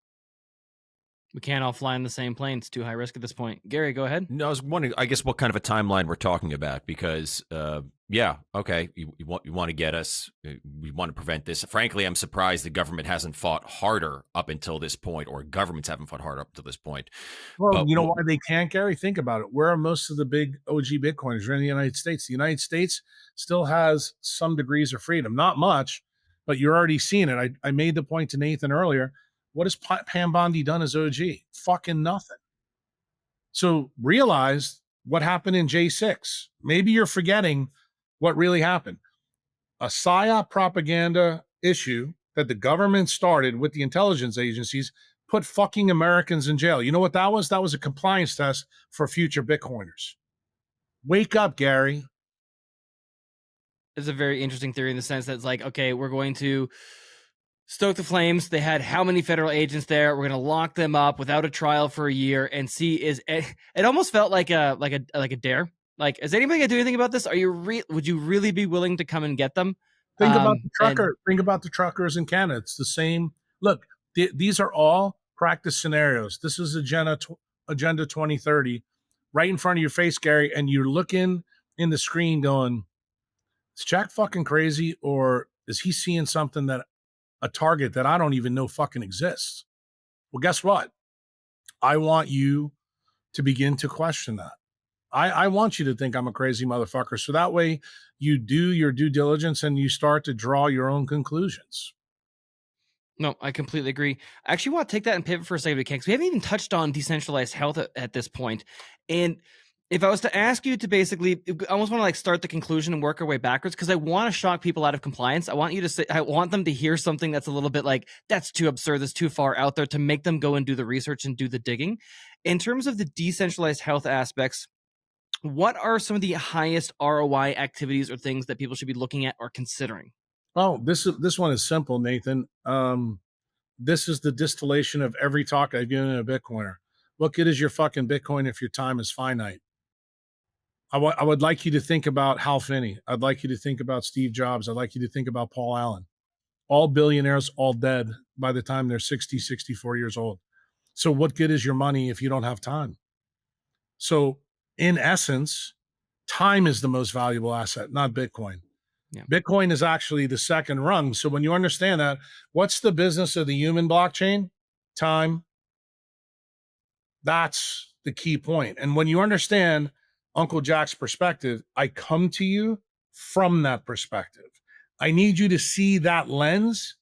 We can't all fly in the same plane. It's too high risk at this point. Gary, go ahead. No, I was wondering, I guess, what kind of a timeline we're talking about, because, okay, you want to get us, we want to prevent this. Frankly, I'm surprised the government hasn't fought harder up until this point, or governments haven't fought harder up to this point. Well, but, you know why they can't, Gary? Think about it. Where are most of the big OG Bitcoiners? They're in the United States. The United States still has some degrees of freedom. Not much, but you're already seeing it. I made the point to Nathan earlier. What has Pam Bondi done as OG? Fucking nothing. So realize what happened in J6. Maybe you're forgetting what really happened. A PSYOP propaganda issue that the government started with the intelligence agencies put fucking Americans in jail. You know what that was? That was a compliance test for future Bitcoiners. Wake up, Gary. It's a very interesting theory in the sense that it's like, okay, we're going to stoke the flames. They had how many federal agents there? We're going to lock them up without a trial for a year and see it almost felt like a dare. Like, is anybody going to do anything about this? Would you really be willing to come and get them? Think about the trucker. Think about the truckers in Canada. It's the same. Look, these are all practice scenarios. This is Agenda 2030 right in front of your face, Gary, and you're looking in the screen going, is Jack fucking crazy, or is he seeing something a target that I don't even know fucking exists? Well, guess what? I want you to begin to question that. I want you to think I'm a crazy motherfucker. So that way you do your due diligence and you start to draw your own conclusions. No, I completely agree. I actually want to take that and pivot for a second, because we haven't even touched on decentralized health at this point. And if I was to ask you to basically, I almost want to like start the conclusion and work our way backwards, because I want to shock people out of compliance. I want you to say, I want them to hear something that's a little bit like, that's too absurd, that's too far out there, to make them go and do the research and do the digging. In terms of the decentralized health aspects, what are some of the highest ROI activities or things that people should be looking at or considering? Oh, this one is simple, Nathan. This is the distillation of every talk I've given a Bitcoiner. What good is your fucking Bitcoin if your time is finite? I would like you to think about Hal Finney. I'd like you to think about Steve Jobs. I'd like you to think about Paul Allen. All billionaires, all dead by the time they're 60, 64 years old. So what good is your money if you don't have time? So in essence, time is the most valuable asset, not Bitcoin. Yeah. Bitcoin is actually the second rung. So when you understand that, what's the business of the human blockchain? Time. That's the key point. And when you understand Uncle Jack's perspective, I come to you from that perspective. I need you to see that lens.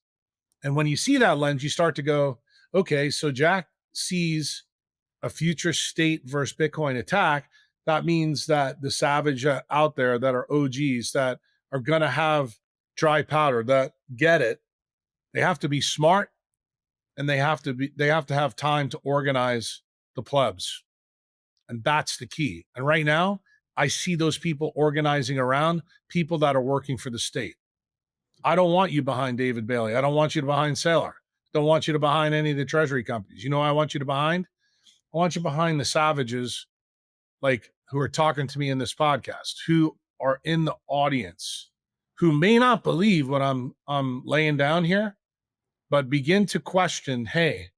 And when you see that lens, you start to go, okay, so Jack sees a future state versus Bitcoin attack. That means that the savage out there that are OGs that are going to have dry powder, that get it, they have to be smart, and they have to have time to organize the plebs. And that's the key. And right now, I see those people organizing around people that are working for the state. I don't want you behind David Bailey. I don't want you to behind Saylor. Don't want you to behind any of the treasury companies. You know what I want you to behind? I want you behind the savages like who are talking to me in this podcast, who are in the audience, who may not believe what I'm laying down here, but begin to question, hey,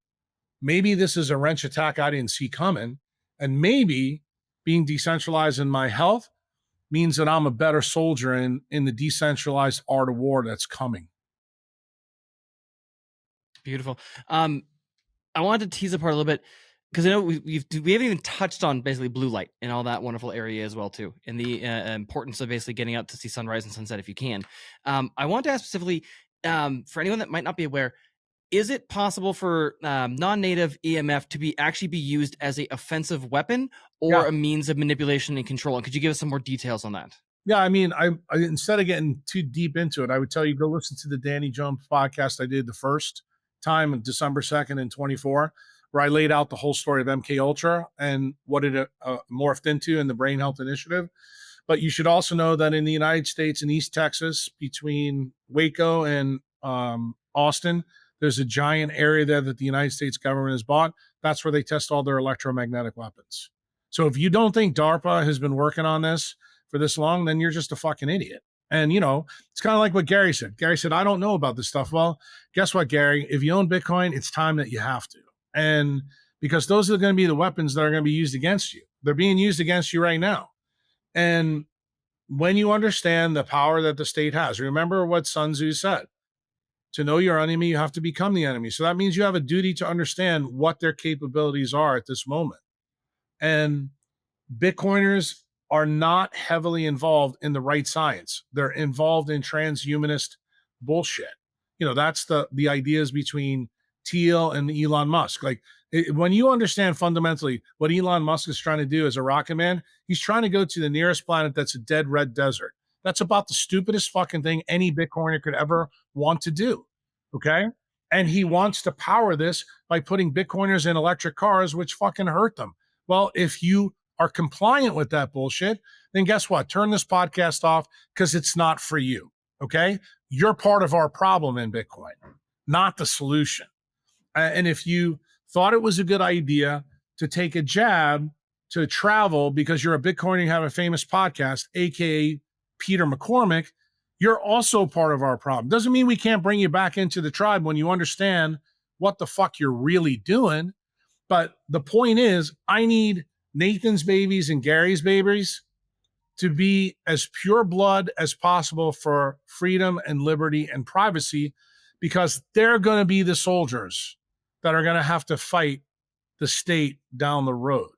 maybe this is a wrench attack I didn't see coming. And maybe being decentralized in my health means that I'm a better soldier in the decentralized art of war that's coming. Beautiful. I wanted to tease apart a little bit, because I know we haven't even touched on basically blue light and all that wonderful area as well too, and the importance of basically getting out to see sunrise and sunset if you can. I want to ask specifically, for anyone that might not be aware, is it possible for non-native EMF to actually be used as a offensive weapon or a means of manipulation and control? And could you give us some more details on that? Yeah, I mean, I instead of getting too deep into it, I would tell you, go listen to the Danny Jones podcast I did the first time on December 2nd in 24, where I laid out the whole story of MK Ultra and what it morphed into in the Brain Health Initiative. But you should also know that in the United States, in East Texas, between Waco and Austin, there's a giant area there that the United States government has bought. That's where they test all their electromagnetic weapons. So if you don't think DARPA has been working on this for this long, then you're just a fucking idiot. And, you know, it's kind of like what Gary said. Gary said, I don't know about this stuff. Well, guess what, Gary? If you own Bitcoin, it's time that you have to. And because those are going to be the weapons that are going to be used against you. They're being used against you right now. And when you understand the power that the state has, remember what Sun Tzu said. To know your enemy, you have to become the enemy. So that means you have a duty to understand what their capabilities are at this moment. And Bitcoiners are not heavily involved in the right science. They're involved in transhumanist bullshit. You know, that's the ideas between Thiel and Elon Musk. Like, when you understand fundamentally what Elon Musk is trying to do as a rocket man, he's trying to go to the nearest planet that's a dead red desert. That's about the stupidest fucking thing any Bitcoiner could ever want to do. Okay. And he wants to power this by putting Bitcoiners in electric cars, which fucking hurt them. Well, if you are compliant with that bullshit, then guess what? Turn this podcast off, because it's not for you. Okay. You're part of our problem in Bitcoin, not the solution. And if you thought it was a good idea to take a jab to travel because you're a Bitcoiner, you have a famous podcast, AKA Peter McCormick, you're also part of our problem. Doesn't mean we can't bring you back into the tribe when you understand what the fuck you're really doing. But the point is, I need Nathan's babies and Gary's babies to be as pure blood as possible for freedom and liberty and privacy, because they're going to be the soldiers that are going to have to fight the state down the road.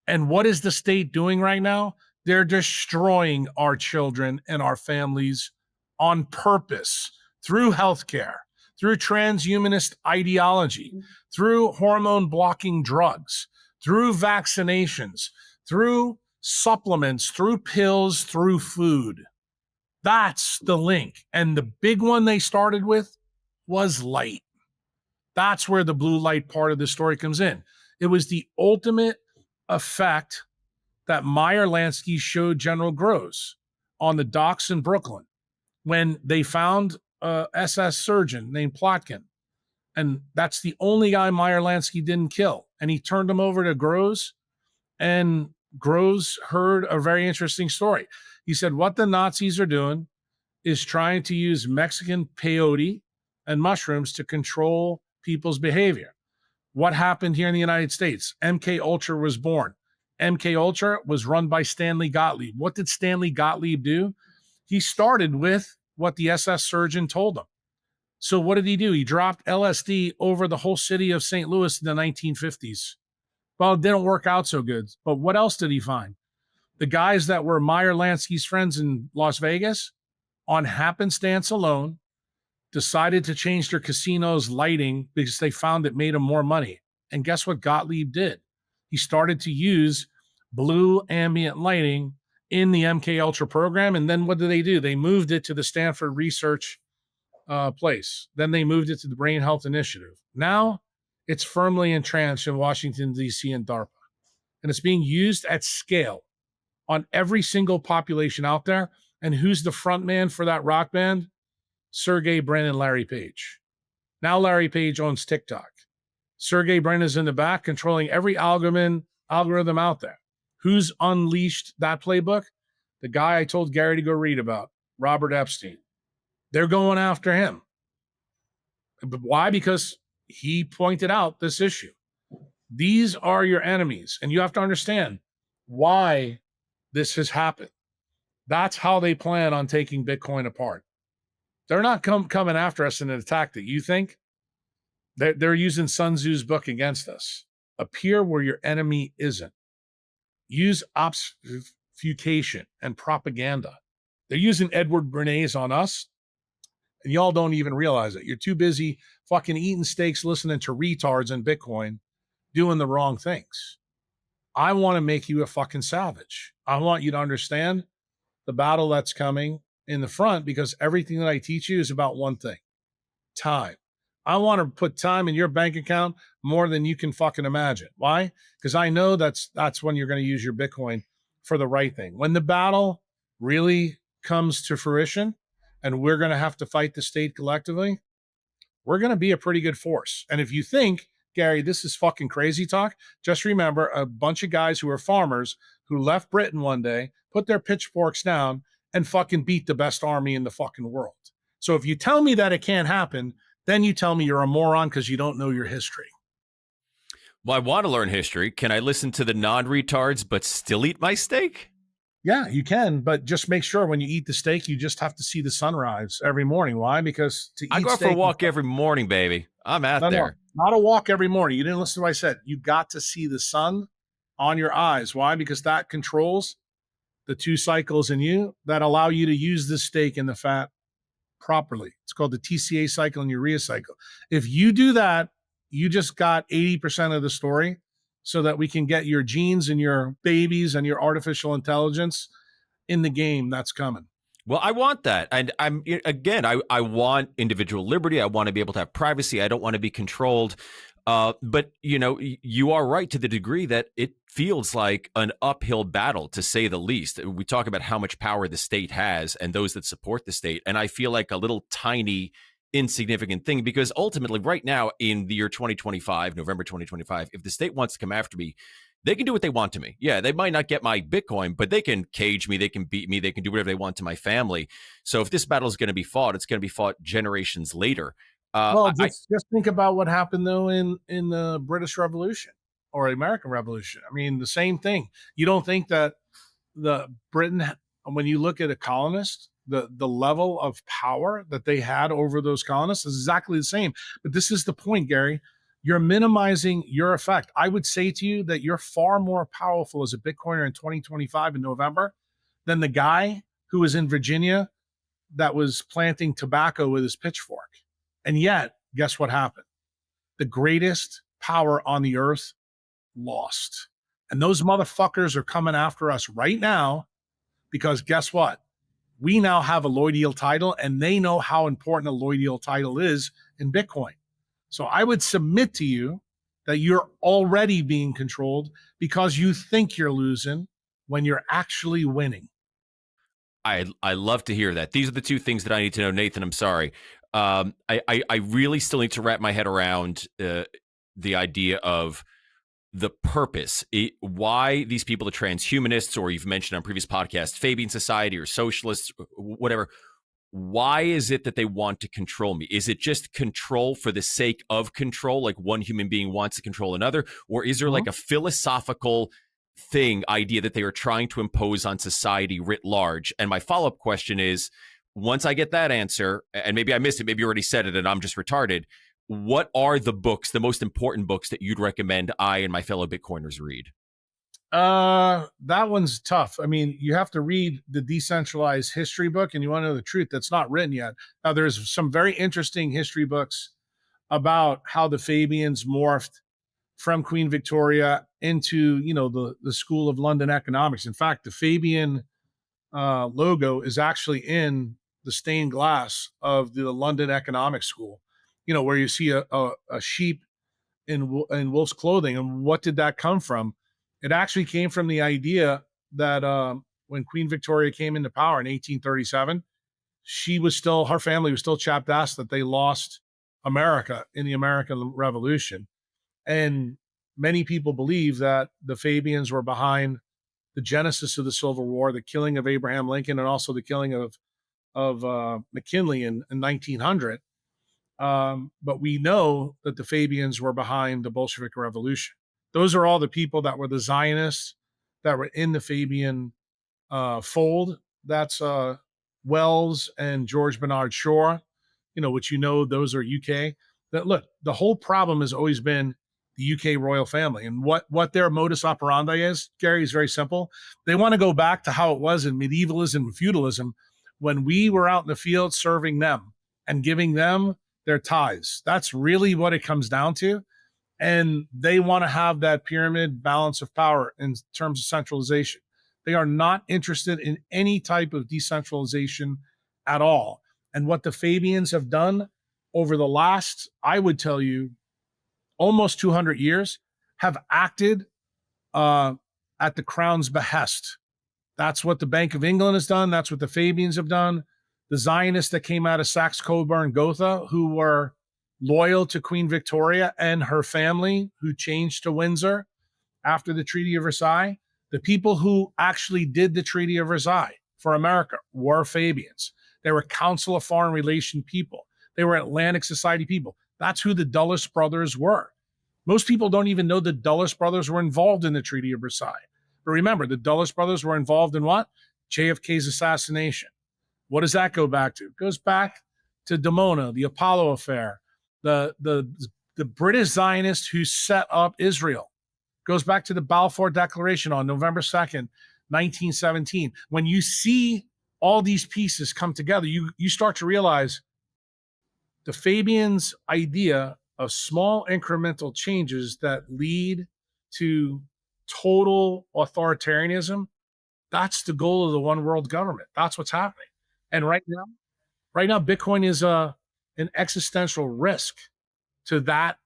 And what is the state doing right now? They're destroying our children and our families on purpose through healthcare, through transhumanist ideology, through hormone blocking drugs, through vaccinations, through supplements, through pills, through food. That's the link. And the big one they started with was light. That's where the blue light part of the story comes in. It was the ultimate effect that Meyer Lansky showed General Kruse on the docks in Brooklyn when they found a SS surgeon named Plotkin. And that's the only guy Meyer Lansky didn't kill. And he turned him over to Kruse, and Kruse heard a very interesting story. He said, what the Nazis are doing is trying to use Mexican peyote and mushrooms to control people's behavior. What happened here in the United States? MK Ultra was born. MK Ultra was run by Stanley Gottlieb. What did Stanley Gottlieb do? He started with what the SS surgeon told him. So what did he do? He dropped LSD over the whole city of St. Louis in the 1950s. Well, it didn't work out so good. But what else did he find? The guys that were Meyer Lansky's friends in Las Vegas, on happenstance alone, decided to change their casino's lighting because they found it made them more money. And guess what Gottlieb did? He started to use blue ambient lighting in the MK Ultra program. And then what did they do? They moved it to the Stanford research place. Then they moved it to the Brain Health Initiative. Now it's firmly entrenched in Washington, D.C. and DARPA. And it's being used at scale on every single population out there. And who's the front man for that rock band? Sergey Brin and Larry Page. Now Larry Page owns TikTok. Sergey Brin is in the back controlling every algorithm out there. Who's unleashed that playbook? The guy I told Gary to go read about, Robert Epstein. They're going after him. But why? Because he pointed out this issue. These are your enemies, and you have to understand why this has happened. That's how they plan on taking Bitcoin apart. They're not coming after us in an attack that you think. They're using Sun Tzu's book against us. Appear where your enemy isn't. Use obfuscation and propaganda. They're using Edward Bernays on us, and y'all don't even realize it. You're too busy fucking eating steaks, listening to retards and Bitcoin, doing the wrong things. I want to make you a fucking savage. I want you to understand the battle that's coming in the front, because everything that I teach you is about one thing: time. I want to put time in your bank account more than you can fucking imagine. Why? Because I know that's when you're going to use your Bitcoin for the right thing. When the battle really comes to fruition and we're going to have to fight the state collectively, we're going to be a pretty good force. And if you think, Gary, this is fucking crazy talk, just remember a bunch of guys who are farmers who left Britain one day, put their pitchforks down, and fucking beat the best army in the fucking world. So if you tell me that it can't happen, then you tell me you're a moron because you don't know your history. Well, I want to learn history. Can I listen to the non-retards but still eat my steak? Yeah, you can, but just make sure when you eat the steak, you just have to see the sunrise every morning. Why? Because I go out for a walk every morning, baby. I'm out there. No, not a walk every morning. You didn't listen to what I said. You got to see the sun on your eyes. Why? Because that controls the two cycles in you that allow you to use the steak and the fat properly. It's called the TCA cycle and urea cycle. If you do that, you just got 80% of the story, so that we can get your genes and your babies and your artificial intelligence in the game that's coming. Well, I want that. And I want individual liberty. I want to be able to have privacy. I don't want to be controlled. But, you are right to the degree that it feels like an uphill battle, to say the least. We talk about how much power the state has and those that support the state. And I feel like a little tiny, insignificant thing, because ultimately right now in the year 2025, November 2025, if the state wants to come after me, they can do what they want to me. Yeah, they might not get my Bitcoin, but they can cage me, they can beat me, they can do whatever they want to my family. So if this battle is going to be fought, it's going to be fought generations later. Just think about what happened though in the British Revolution or American Revolution. I mean, the same thing. You don't think that Britain, when you look at a colonist, the level of power that they had over those colonists is exactly the same. But this is the point, Gary. you're minimizing your effect. I would say to you that you're far more powerful as a Bitcoiner in 2025 in November than the guy who was in Virginia that was planting tobacco with his pitchfork. And yet, guess what happened? The greatest power on the earth lost. And those motherfuckers are coming after us right now because guess what? We now have a Lloydial title and they know how important a Lloydial title is in Bitcoin. So I would submit to you that you're already being controlled because you think you're losing when you're actually winning. I love to hear that. These are the two things that I need to know, Nathan. I'm sorry. I really still need to wrap my head around the idea of the purpose, why these people, the transhumanists, or you've mentioned on previous podcasts, Fabian Society or socialists, whatever. Why is it that they want to control me? Is it just control for the sake of control, like one human being wants to control another? Or is there like a philosophical idea that they are trying to impose on society writ large? And my follow-up question is, once I get that answer, and maybe I missed it, maybe you already said it and I'm just retarded, what are the books, the most important books that you'd recommend I and my fellow Bitcoiners read? That one's tough. I mean, you have to read the Decentralized history book and you want to know the truth that's not written yet. Now, there's some very interesting history books about how the Fabians morphed from Queen Victoria into, the School of London economics. In fact, the Fabian logo is actually in the stained glass of the London Economics School, where you see a sheep in wolf's clothing. And what did that come from? It actually came from the idea that when Queen Victoria came into power in 1837, her family was still chapped ass that they lost America in the American Revolution. And many people believe that the Fabians were behind the genesis of the Civil War, the killing of Abraham Lincoln, and also the killing of McKinley in 1900. But we know that the Fabians were behind the Bolshevik Revolution. Those are all the people that were the Zionists that were in the Fabian fold. That's Wells and George Bernard Shaw, which those are UK. Look, the whole problem has always been the UK royal family. And what their modus operandi is, Gary, is very simple. They want to go back to how it was in medievalism and feudalism when we were out in the field serving them and giving them their tithes. That's really what it comes down to. And they want to have that pyramid balance of power in terms of centralization. They are not interested in any type of decentralization at all. And what the Fabians have done over the last, I would tell you, almost 200 years, have acted at the crown's behest. That's what the Bank of England has done. That's what the Fabians have done. The Zionists that came out of Saxe-Coburg-Gotha, who were loyal to Queen Victoria and her family, who changed to Windsor after the Treaty of Versailles. The people who actually did the Treaty of Versailles for America were Fabians. They were Council of Foreign Relations people. They were Atlantic Society people. That's who the Dulles brothers were. Most people don't even know the Dulles brothers were involved in the Treaty of Versailles. But remember, the Dulles brothers were involved in what? JFK's assassination. What does that go back to? It goes back to Dimona, the Apollo affair, the British Zionists who set up Israel. Goes back to the Balfour Declaration on November 2nd, 1917. When you see all these pieces come together, you start to realize the Fabians' idea of small incremental changes that lead to total authoritarianism, that's the goal of the one world government. That's what's happening. And right now, Bitcoin is an existential risk to that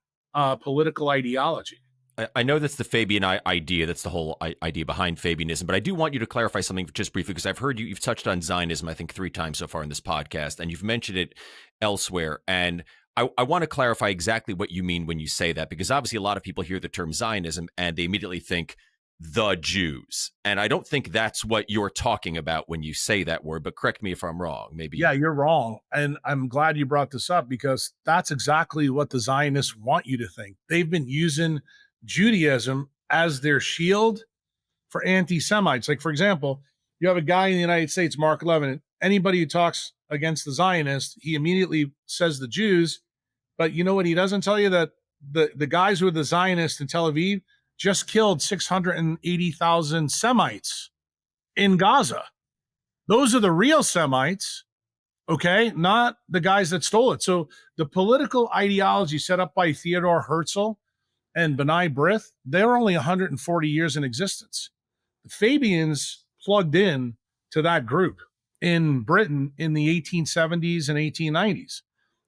political ideology. I know that's the Fabian idea. That's the whole idea behind Fabianism. But I do want you to clarify something just briefly, because I've heard you've touched on Zionism, I think 3 times so far in this podcast, and you've mentioned it elsewhere. And I want to clarify exactly what you mean when you say that, because obviously a lot of people hear the term Zionism and they immediately think the Jews. And I don't think that's what you're talking about when you say that word, but correct me if I'm wrong. Maybe. Yeah, you're wrong. And I'm glad you brought this up, because that's exactly what the Zionists want you to think. They've been using Judaism as their shield for anti-Semites. Like, for example, you have a guy in the United States, Mark Levin. Anybody who talks against the Zionists, he immediately says the Jews. But you know what he doesn't tell you? That the guys with the Zionists in Tel Aviv just killed 680,000 Semites in Gaza. Those are the real Semites, okay? Not the guys that stole it. So the political ideology set up by Theodore Herzl and B'nai B'rith, they're only 140 years in existence. The Fabians plugged in to that group in Britain in the 1870s and 1890s.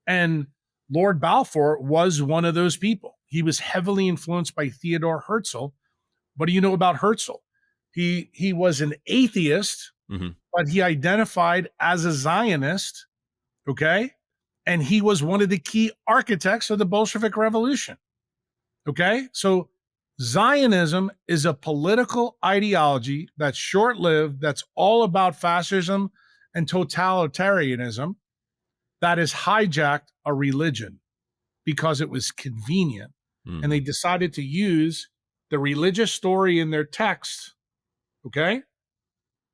And Lord Balfour was one of those people. He was heavily influenced by Theodore Herzl. What do you know about Herzl? He was an atheist, but he identified as a Zionist, okay? And he was one of the key architects of the Bolshevik Revolution, okay? So Zionism is a political ideology that's short-lived, that's all about fascism and totalitarianism, that has hijacked a religion because it was convenient. And they decided to use the religious story in their text, okay,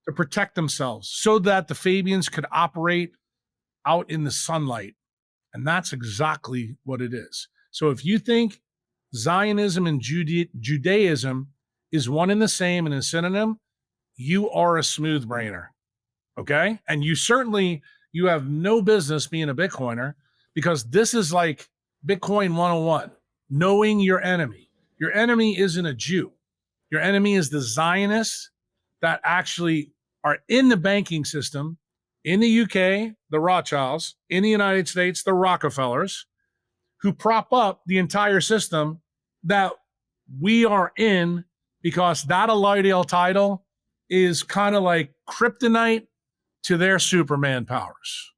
to protect themselves so that the Fabians could operate out in the sunlight. And that's exactly what it is. So if you think Zionism and Judaism is one and the same and a synonym, you are a smooth brainer, okay? And you have no business being a Bitcoiner, because this is like Bitcoin 101, knowing your enemy. Your enemy isn't a Jew. Your enemy is the Zionists that actually are in the banking system, in the UK, the Rothschilds, in the United States, the Rockefellers, who prop up the entire system that we are in, because that allodial title is kind of like kryptonite to their Superman powers.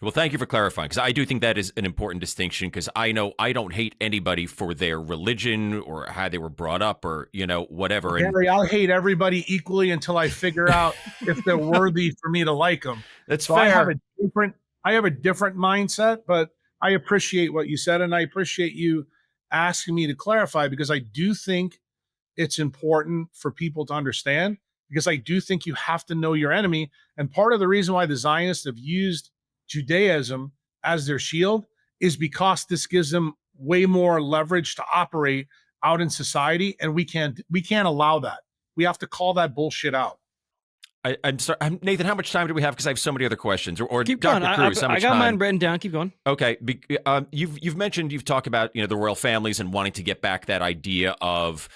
Well, thank you for clarifying, because I do think that is an important distinction, because I know I don't hate anybody for their religion or how they were brought up or, whatever. Gary, I'll hate everybody equally until I figure out if they're worthy for me to like them. That's so fair. I have a different mindset, but I appreciate what you said, and I appreciate you asking me to clarify, because I do think it's important for people to understand, because I do think you have to know your enemy. And part of the reason why the Zionists have used Judaism as their shield is because this gives them way more leverage to operate out in society, and we can't allow that. We have to call that bullshit out. I'm sorry, Nathan. How much time do we have? Because I have so many other questions. Or Keep Dr. going. Kruse, I got mine written down. Keep going. Okay. You've mentioned, you've talked about the royal families and wanting to get back that idea of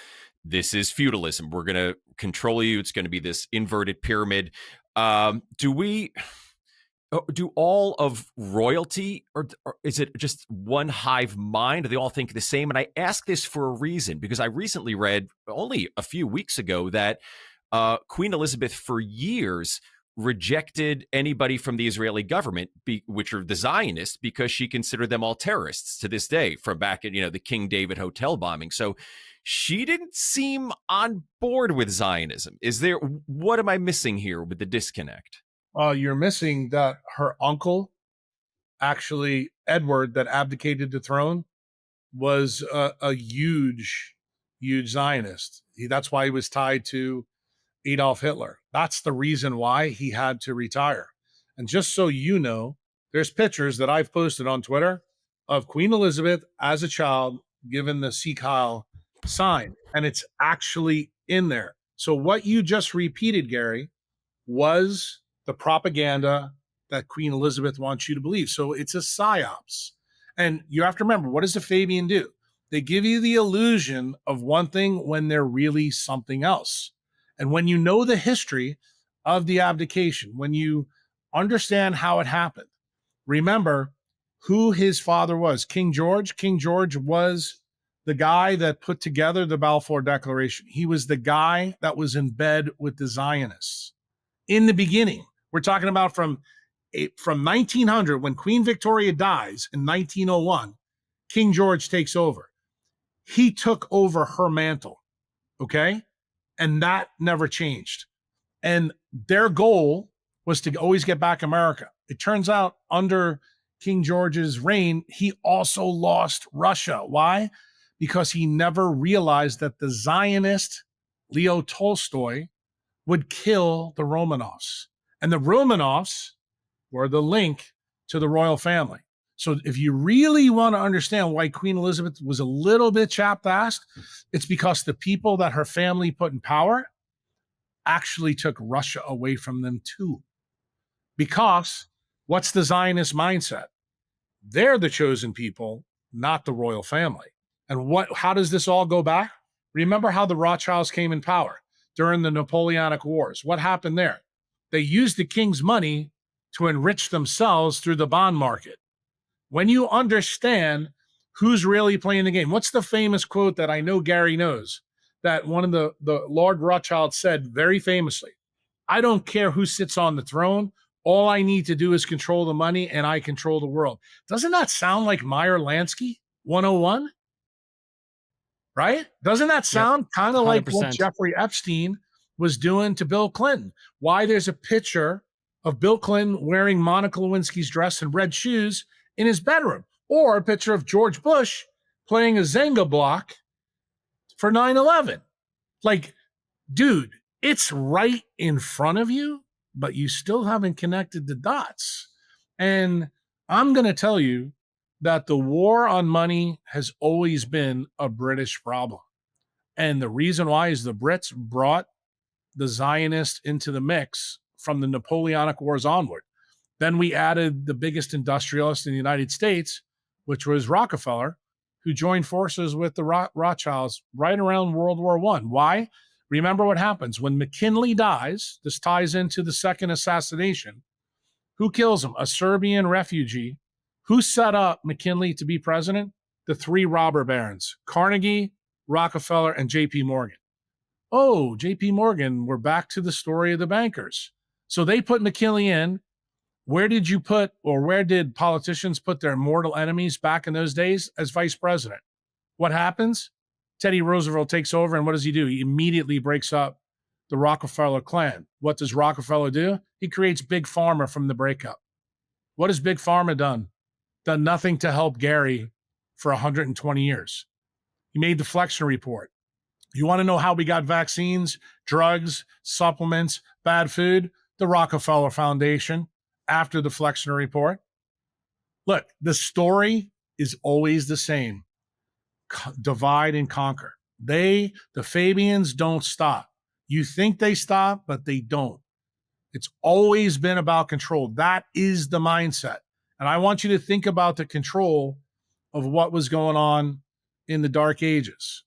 this is feudalism. We're going to control you. It's going to be this inverted pyramid. Do all of royalty, or is it just one hive mind? Do they all think the same? And I ask this for a reason, because I recently read only a few weeks ago that Queen Elizabeth for years rejected anybody from the Israeli government, which are the Zionists, because she considered them all terrorists to this day, from back at the King David hotel bombing. So she didn't seem on board with Zionism. What am I missing here with the disconnect? You're missing that her uncle, actually Edward, that abdicated the throne, was a huge Zionist. That's why he was tied to Adolf Hitler. That's the reason why he had to retire. And just so you know, there's pictures that I've posted on Twitter of Queen Elizabeth as a child given the Sieg Heil sign, and it's actually in there. So what you just repeated, Gary, was the propaganda that Queen Elizabeth wants you to believe. So it's a psyops. And you have to remember, what does the Fabian do? They give you the illusion of one thing when they're really something else. And when you know the history of the abdication, when you understand how it happened, remember who his father was. King George. King George was the guy that put together the Balfour Declaration. He was the guy that was in bed with the Zionists in the beginning. We're talking about from 1900, when Queen Victoria dies in 1901, King George takes over. He took over her mantle, okay? And that never changed. And their goal was to always get back America. It turns out under King George's reign, he also lost Russia. Why? Because he never realized that the Zionist Leo Tolstoy would kill the Romanovs. And the Romanovs were the link to the royal family. So if you really want to understand why Queen Elizabeth was a little bit chapped-assed, it's because the people that her family put in power actually took Russia away from them too. Because what's the Zionist mindset? They're the chosen people, not the royal family. And how does this all go back? Remember how the Rothschilds came in power during the Napoleonic Wars. What happened there? They used the king's money to enrich themselves through the bond market. When you understand who's really playing the game, what's the famous quote that I know Gary knows, that one of the Lord Rothschild said very famously, I don't care who sits on the throne. All I need to do is control the money and I control the world. Doesn't that sound like Meyer Lansky 101? Right? Doesn't that sound kind of like what 100%. Jeffrey Epstein was doing to Bill Clinton? Why there's a picture of Bill Clinton wearing Monica Lewinsky's dress and red shoes in his bedroom, or a picture of George Bush playing a Zynga block for 9/11. Like, dude, it's right in front of you, but you still haven't connected the dots. And I'm going to tell you that the war on money has always been a British problem. And the reason why is the Brits brought the Zionists into the mix from the Napoleonic Wars onward. Then we added the biggest industrialist in the United States, which was Rockefeller, who joined forces with the Rothschilds right around World War I. Why? Remember what happens when McKinley dies. This ties into the second assassination. Who kills him? A Serbian refugee. Who set up McKinley to be president? The three robber barons, Carnegie, Rockefeller, and J.P. Morgan. Oh, J.P. Morgan, we're back to the story of the bankers. So they put McKinley in. Where did politicians put their mortal enemies back in those days as vice president? What happens? Teddy Roosevelt takes over, and what does he do? He immediately breaks up the Rockefeller clan. What does Rockefeller do? He creates Big Pharma from the breakup. What has Big Pharma done? Done nothing to help Gary for 120 years. He made the Flexner Report. You want to know how we got vaccines, drugs, supplements, bad food? The Rockefeller Foundation. After the Flexner Report. Look, the story is always the same. Divide and conquer. The Fabians don't stop. You think they stop, but they don't. It's always been about control. That is the mindset. And I want you to think about the control of what was going on in the Dark Ages.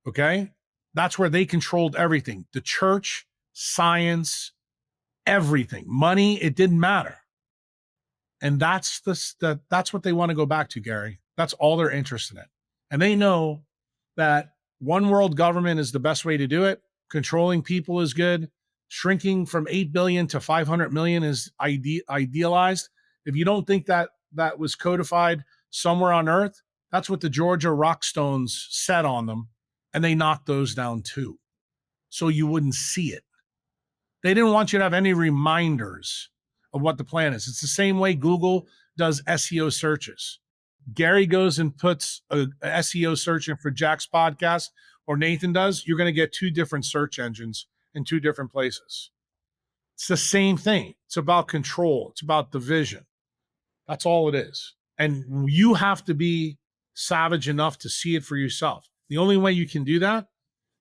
Okay? That's where they controlled everything. The church, science, everything. Money, it didn't matter. And that's what they want to go back to, Gary. That's all they're interested in. And they know that one world government is the best way to do it. Controlling people is good. Shrinking from 8 billion to 500 million is idealized. If you don't think that was codified somewhere on earth, that's what the Georgia Rockstones said on them. And they knocked those down too. So you wouldn't see it. They didn't want you to have any reminders of what the plan is. It's the same way Google does SEO searches. Gary goes and puts a SEO search in for Jack's podcast, or Nathan does, you're going to get two different search engines in two different places. It's the same thing. It's about control. It's about division. That's all it is. And you have to be savage enough to see it for yourself. The only way you can do that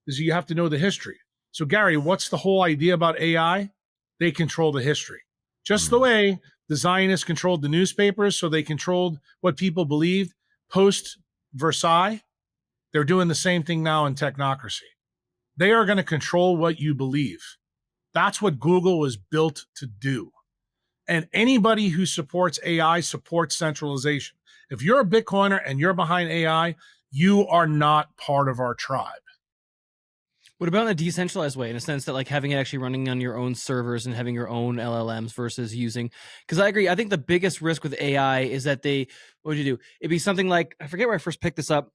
is you have to know the history. So, Gary, what's the whole idea about AI? They control the history. Just the way the Zionists controlled the newspapers, so they controlled what people believed post-Versailles, they're doing the same thing now in technocracy. They are going to control what you believe. That's what Google was built to do. And anybody who supports AI supports centralization. If you're a Bitcoiner and you're behind AI, you are not part of our tribe. What about in a decentralized way, in a sense that like having it actually running on your own servers and having your own LLMs versus using, because I agree. I think the biggest risk with AI is that what would you do? It'd be something like, I forget where I first picked this up.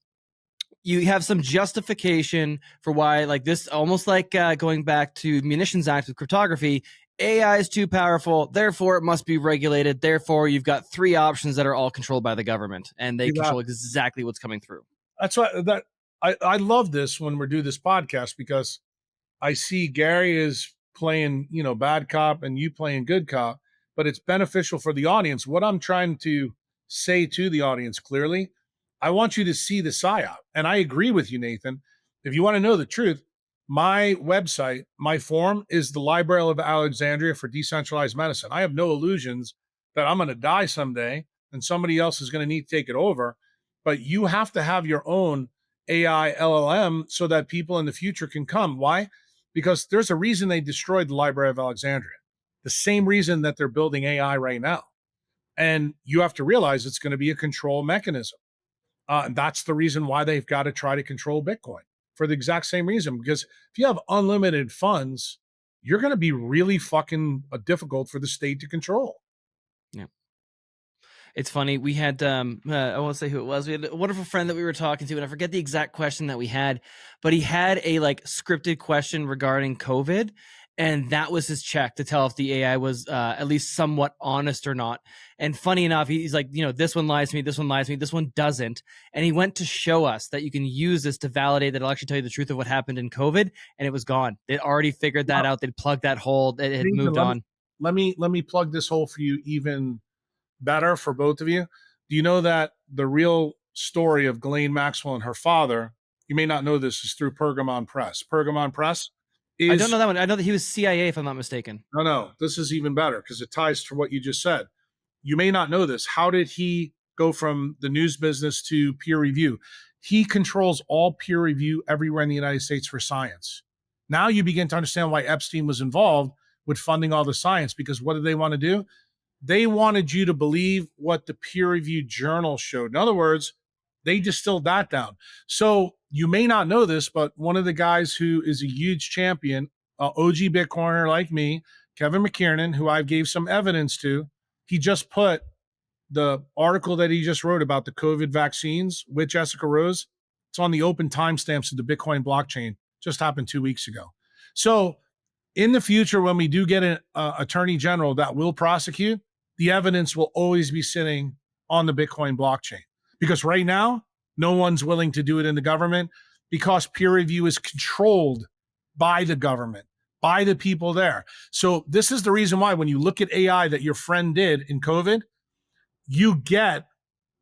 You have some justification for why, like this, almost like going back to Munitions Act with cryptography, AI is too powerful, therefore it must be regulated. Therefore, you've got three options that are all controlled by the government, and they control exactly what's coming through. That's why I love this when we do this podcast, because I see Gary is playing, bad cop and you playing good cop, but it's beneficial for the audience. What I'm trying to say to the audience clearly, I want you to see the psyop. And I agree with you, Nathan. If you want to know the truth, my website, my forum is the Library of Alexandria for Decentralized Medicine. I have no illusions that I'm going to die someday and somebody else is going to need to take it over. But you have to have your own AI LLM so that people in the future can come. Why? Because there's a reason they destroyed the Library of Alexandria. The same reason that they're building AI right now. And you have to realize it's going to be a control mechanism. And that's the reason why they've got to try to control Bitcoin, for the exact same reason. Because if you have unlimited funds, you're going to be really fucking difficult for the state to control. Yeah. It's funny. We had, I won't say who it was. We had a wonderful friend that we were talking to, and I forget the exact question that we had, but he had a like scripted question regarding COVID. And that was his check to tell if the AI was at least somewhat honest or not. And funny enough, he's like, you know, this one lies to me, this one lies to me, this one doesn't. And he went to show us that you can use this to validate that it'll actually tell you the truth of what happened in COVID, and it was gone. They'd already figured that out. They'd plugged that hole. It had moved on. Let me plug this hole for you even better for both of you. Do you know that the real story of Ghislaine Maxwell and her father, you may not know this, is through Pergamon Press. Pergamon Press is... I don't know that one. I know that he was CIA, if I'm not mistaken. No, this is even better because it ties to what you just said. You may not know this. How did he go from the news business to peer review? He controls all peer review everywhere in the United States for science. Now you begin to understand why Epstein was involved with funding all the science, because what did they want to do? They wanted you to believe what the peer-reviewed journal showed. In other words, they distilled that down. So you may not know this, but one of the guys who is a huge champion, OG Bitcoiner like me, Kevin McKiernan, who I gave some evidence to, he just put the article that he just wrote about the COVID vaccines with Jessica Rose. It's on the open timestamps of the Bitcoin blockchain. Just happened 2 weeks ago. So in the future, when we do get an attorney general that will prosecute, the evidence will always be sitting on the Bitcoin blockchain. Because right now, no one's willing to do it in the government because peer review is controlled by the government, by the people there. So this is the reason why when you look at AI that your friend did in COVID, you get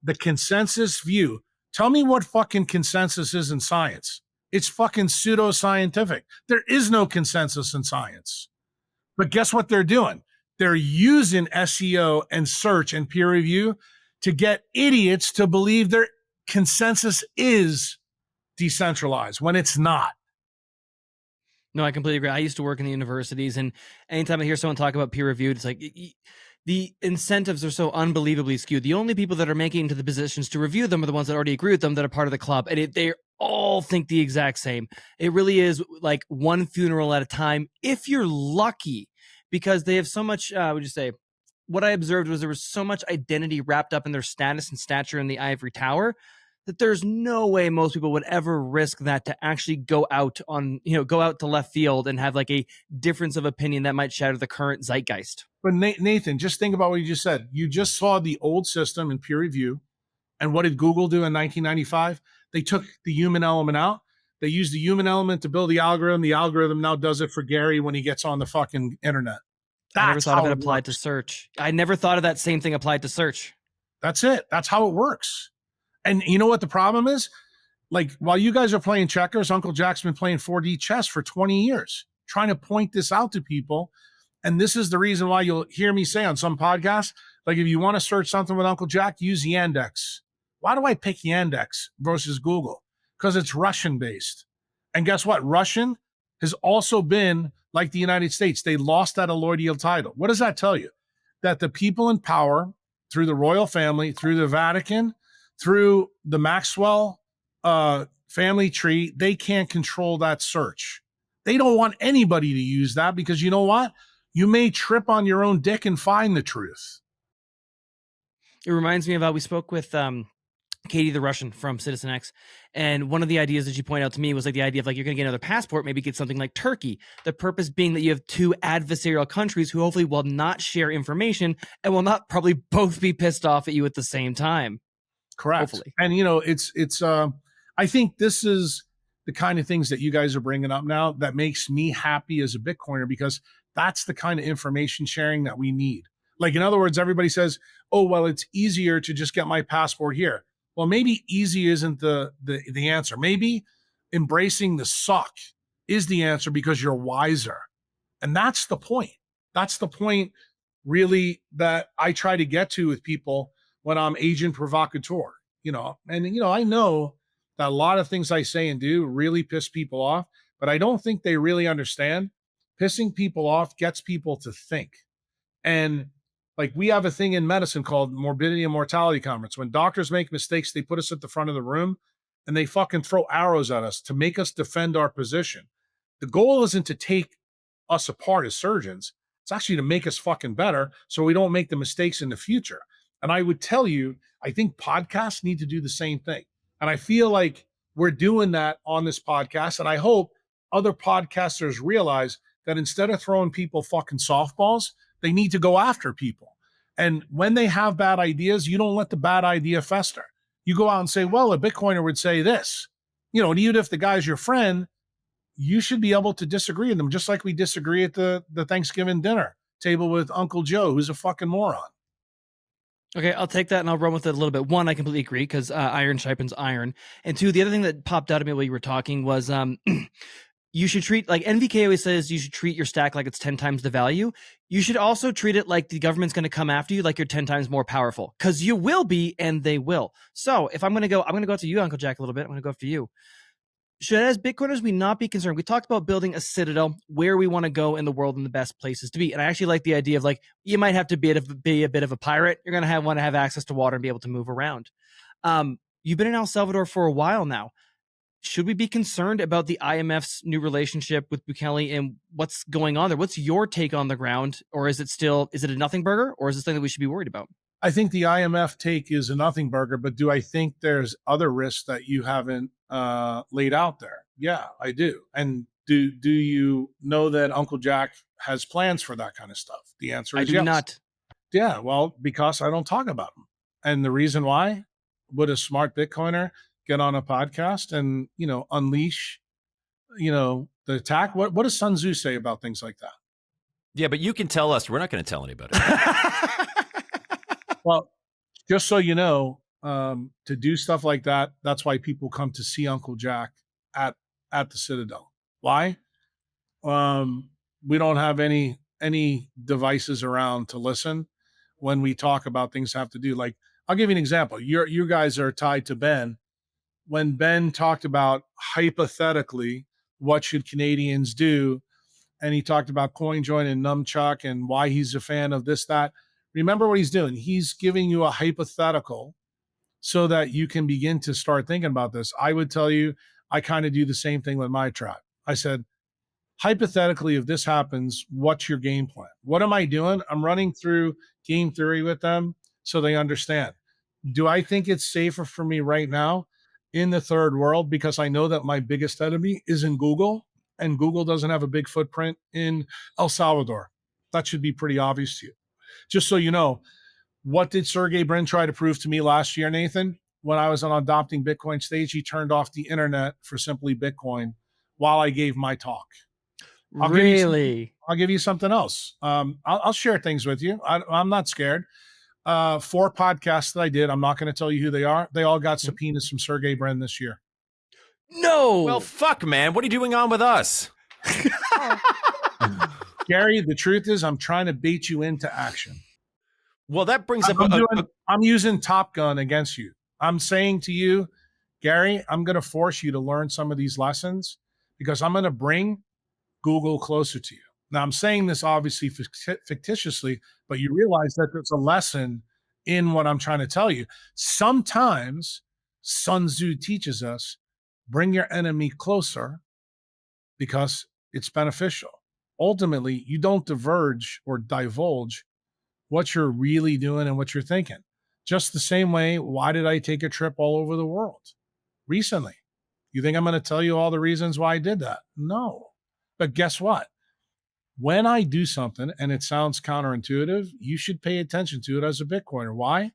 the consensus view. Tell me what fucking consensus is in science. It's fucking pseudoscientific. There is no consensus in science. But guess what they're doing? They're using SEO and search and peer review to get idiots to believe their consensus is decentralized when it's not. No, I completely agree. I used to work in the universities, and anytime I hear someone talk about peer reviewed, it's like the incentives are so unbelievably skewed. The only people that are making it into the positions to review them are the ones that already agree with them, that are part of the club, and they all think the exact same. It really is like one funeral at a time, if you're lucky, because they have so much, would you say, what I observed was there was so much identity wrapped up in their status and stature in the ivory tower that there's no way most people would ever risk that to actually go out to left field and have like a difference of opinion that might shatter the current zeitgeist. But Nathan, just think about what you just said. You just saw the old system in peer review. And what did Google do in 1995? They took the human element out. They used the human element to build the algorithm. The algorithm now does it for Gary when he gets on the fucking internet. I never thought of it applied to search. I never thought of that same thing applied to search. That's it. That's how it works. And you know what the problem is? Like, while you guys are playing checkers, Uncle Jack's been playing 4D chess for 20 years, trying to point this out to people. And this is the reason why you'll hear me say on some podcasts, like, if you want to search something with Uncle Jack, use Yandex. Why do I pick Yandex versus Google? Because it's Russian based. And guess what? Russian has also been like the United States. They lost that allodial title. What does that tell you? That the people in power, through the royal family, through the Vatican, through the Maxwell family tree, they can't control that search. They don't want anybody to use that because you know what? You may trip on your own dick and find the truth. It reminds me of how we spoke with Katie the Russian from Citizen X, and one of the ideas that she pointed out to me was like the idea of like you're going to get another passport, maybe get something like Turkey. The purpose being that you have two adversarial countries who hopefully will not share information and will not probably both be pissed off at you at the same time. Correct. Hopefully. And you know, it's I think this is the kind of things that you guys are bringing up now that makes me happy as a Bitcoiner, because that's the kind of information sharing that we need. Like, in other words, everybody says, oh, well, it's easier to just get my passport here. Well, maybe easy isn't the answer. Maybe embracing the suck is the answer because you're wiser. And that's the point. That's the point, really, that I try to get to with people when I'm agent provocateur, And, I know that a lot of things I say and do really piss people off, but I don't think they really understand. Pissing people off gets people to think. And like, we have a thing in medicine called Morbidity and Mortality Conference. When doctors make mistakes, they put us at the front of the room and they fucking throw arrows at us to make us defend our position. The goal isn't to take us apart as surgeons. It's actually to make us fucking better so we don't make the mistakes in the future. And I would tell you, I think podcasts need to do the same thing. And I feel like we're doing that on this podcast. And I hope other podcasters realize that instead of throwing people fucking softballs, they need to go after people. And when they have bad ideas, you don't let the bad idea fester. You go out and say, well, a Bitcoiner would say this. And even if the guy's your friend, you should be able to disagree with them, just like we disagree at the Thanksgiving dinner table with Uncle Joe, who's a fucking moron. Okay, I'll take that and I'll run with it a little bit. One, I completely agree because iron sharpens iron. And two, the other thing that popped out at me while you were talking was you should treat, like NVK always says, you should treat your stack like it's 10 times the value. You should also treat it like the government's going to come after you like you're 10 times more powerful, because you will be and they will. So if I'm going to go after you, Uncle Jack, a little bit. I'm going to go after you. Should, as Bitcoiners, we not be concerned? We talked about building a citadel where we want to go in the world and the best places to be. And I actually like the idea of, like, you might have to be a bit of a pirate. You're going to want to have access to water and be able to move around. You've been in El Salvador for a while now. Should we be concerned about the IMF's new relationship with Bukele and what's going on there? What's your take on the ground? Or is it a nothing burger? Or is it something that we should be worried about? I think the IMF take is a nothing burger, but do I think there's other risks that you haven't laid out there? Yeah, I do. And do you know that Uncle Jack has plans for that kind of stuff? The answer is yes. I do not. Yeah, well, because I don't talk about them. And the reason why, would a smart Bitcoiner get on a podcast and, unleash, the attack? What does Sun Tzu say about things like that? Yeah, but you can tell us. We're not going to tell anybody. Well, just so you know, to do stuff like that, that's why people come to see Uncle Jack at the Citadel. Why? We don't have any devices around to listen when we talk about things that have to do. Like, I'll give you an example. You guys are tied to Ben. When Ben talked about, hypothetically, what should Canadians do, and he talked about CoinJoin and Numchuck and why he's a fan of this, that. Remember what he's doing. He's giving you a hypothetical so that you can begin to start thinking about this. I would tell you, I kind of do the same thing with my tribe. I said, hypothetically, if this happens, what's your game plan? What am I doing? I'm running through game theory with them so they understand. Do I think it's safer for me right now in the third world because I know that my biggest enemy is in Google, and Google doesn't have a big footprint in El Salvador? That should be pretty obvious to you. Just so you know, what did Sergey Brin try to prove to me last year, Nathan? When I was on Adopting Bitcoin stage, he turned off the internet for Simply Bitcoin while I gave my talk. I'll give you something else. I'll share things with you. I'm not scared. 4 podcasts that I did, I'm not going to tell you who they are. They all got subpoenas from Sergey Brin this year. No. Well, fuck, man. What are you doing on with us? Gary, the truth is, I'm trying to bait you into action. Well, that brings up... I'm using Top Gun against you. I'm saying to you, Gary, I'm going to force you to learn some of these lessons because I'm going to bring Google closer to you. Now, I'm saying this obviously fictitiously, but you realize that there's a lesson in what I'm trying to tell you. Sometimes Sun Tzu teaches us, bring your enemy closer because it's beneficial. Ultimately, you don't diverge or divulge what you're really doing and what you're thinking. Just the same way, why did I take a trip all over the world recently? You think I'm going to tell you all the reasons why I did that? No. But guess what? When I do something and it sounds counterintuitive, you should pay attention to it as a Bitcoiner. Why?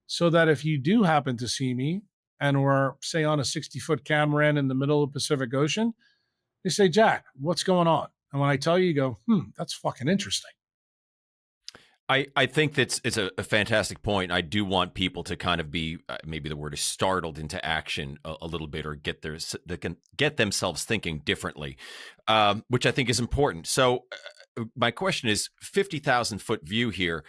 So that if you do happen to see me and we're, say, on a 60-foot catamaran in the middle of the Pacific Ocean, you say, Jack, what's going on? And when I tell you, you go, that's fucking interesting. I think that's it's a fantastic point. I do want people to kind of be maybe the word is startled into action a little bit, or they can get themselves thinking differently, which I think is important. So my question is 50,000 foot view here.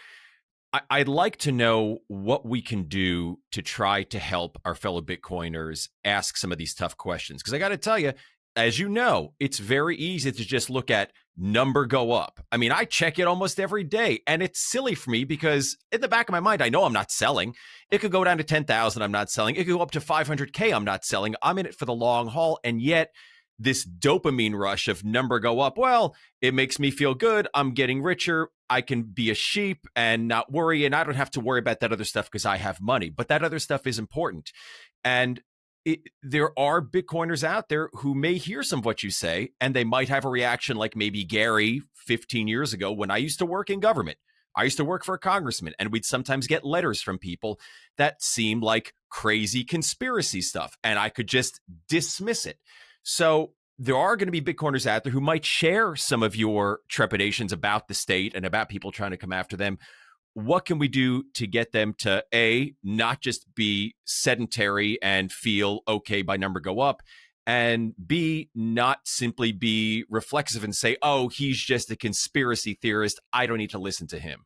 I'd like to know what we can do to try to help our fellow Bitcoiners ask some of these tough questions. Because I got to tell you, as you know, it's very easy to just look at number go up. I mean, I check it almost every day, and it's silly for me because in the back of my mind, I know I'm not selling. It could go down to 10,000. I'm not selling. It could go up to 500K. I'm not selling. I'm in it for the long haul. And yet this dopamine rush of number go up, well, it makes me feel good. I'm getting richer. I can be a sheep and not worry. And I don't have to worry about that other stuff because I have money. But that other stuff is important. And there are Bitcoiners out there who may hear some of what you say, and they might have a reaction like maybe Gary 15 years ago when I used to work in government. I used to work for a congressman, and we'd sometimes get letters from people that seemed like crazy conspiracy stuff, and I could just dismiss it. So there are going to be Bitcoiners out there who might share some of your trepidations about the state and about people trying to come after them. What can we do to get them to A, not just be sedentary and feel okay by number go up, and B, not simply be reflexive and say, oh, he's just a conspiracy theorist, I don't need to listen to him?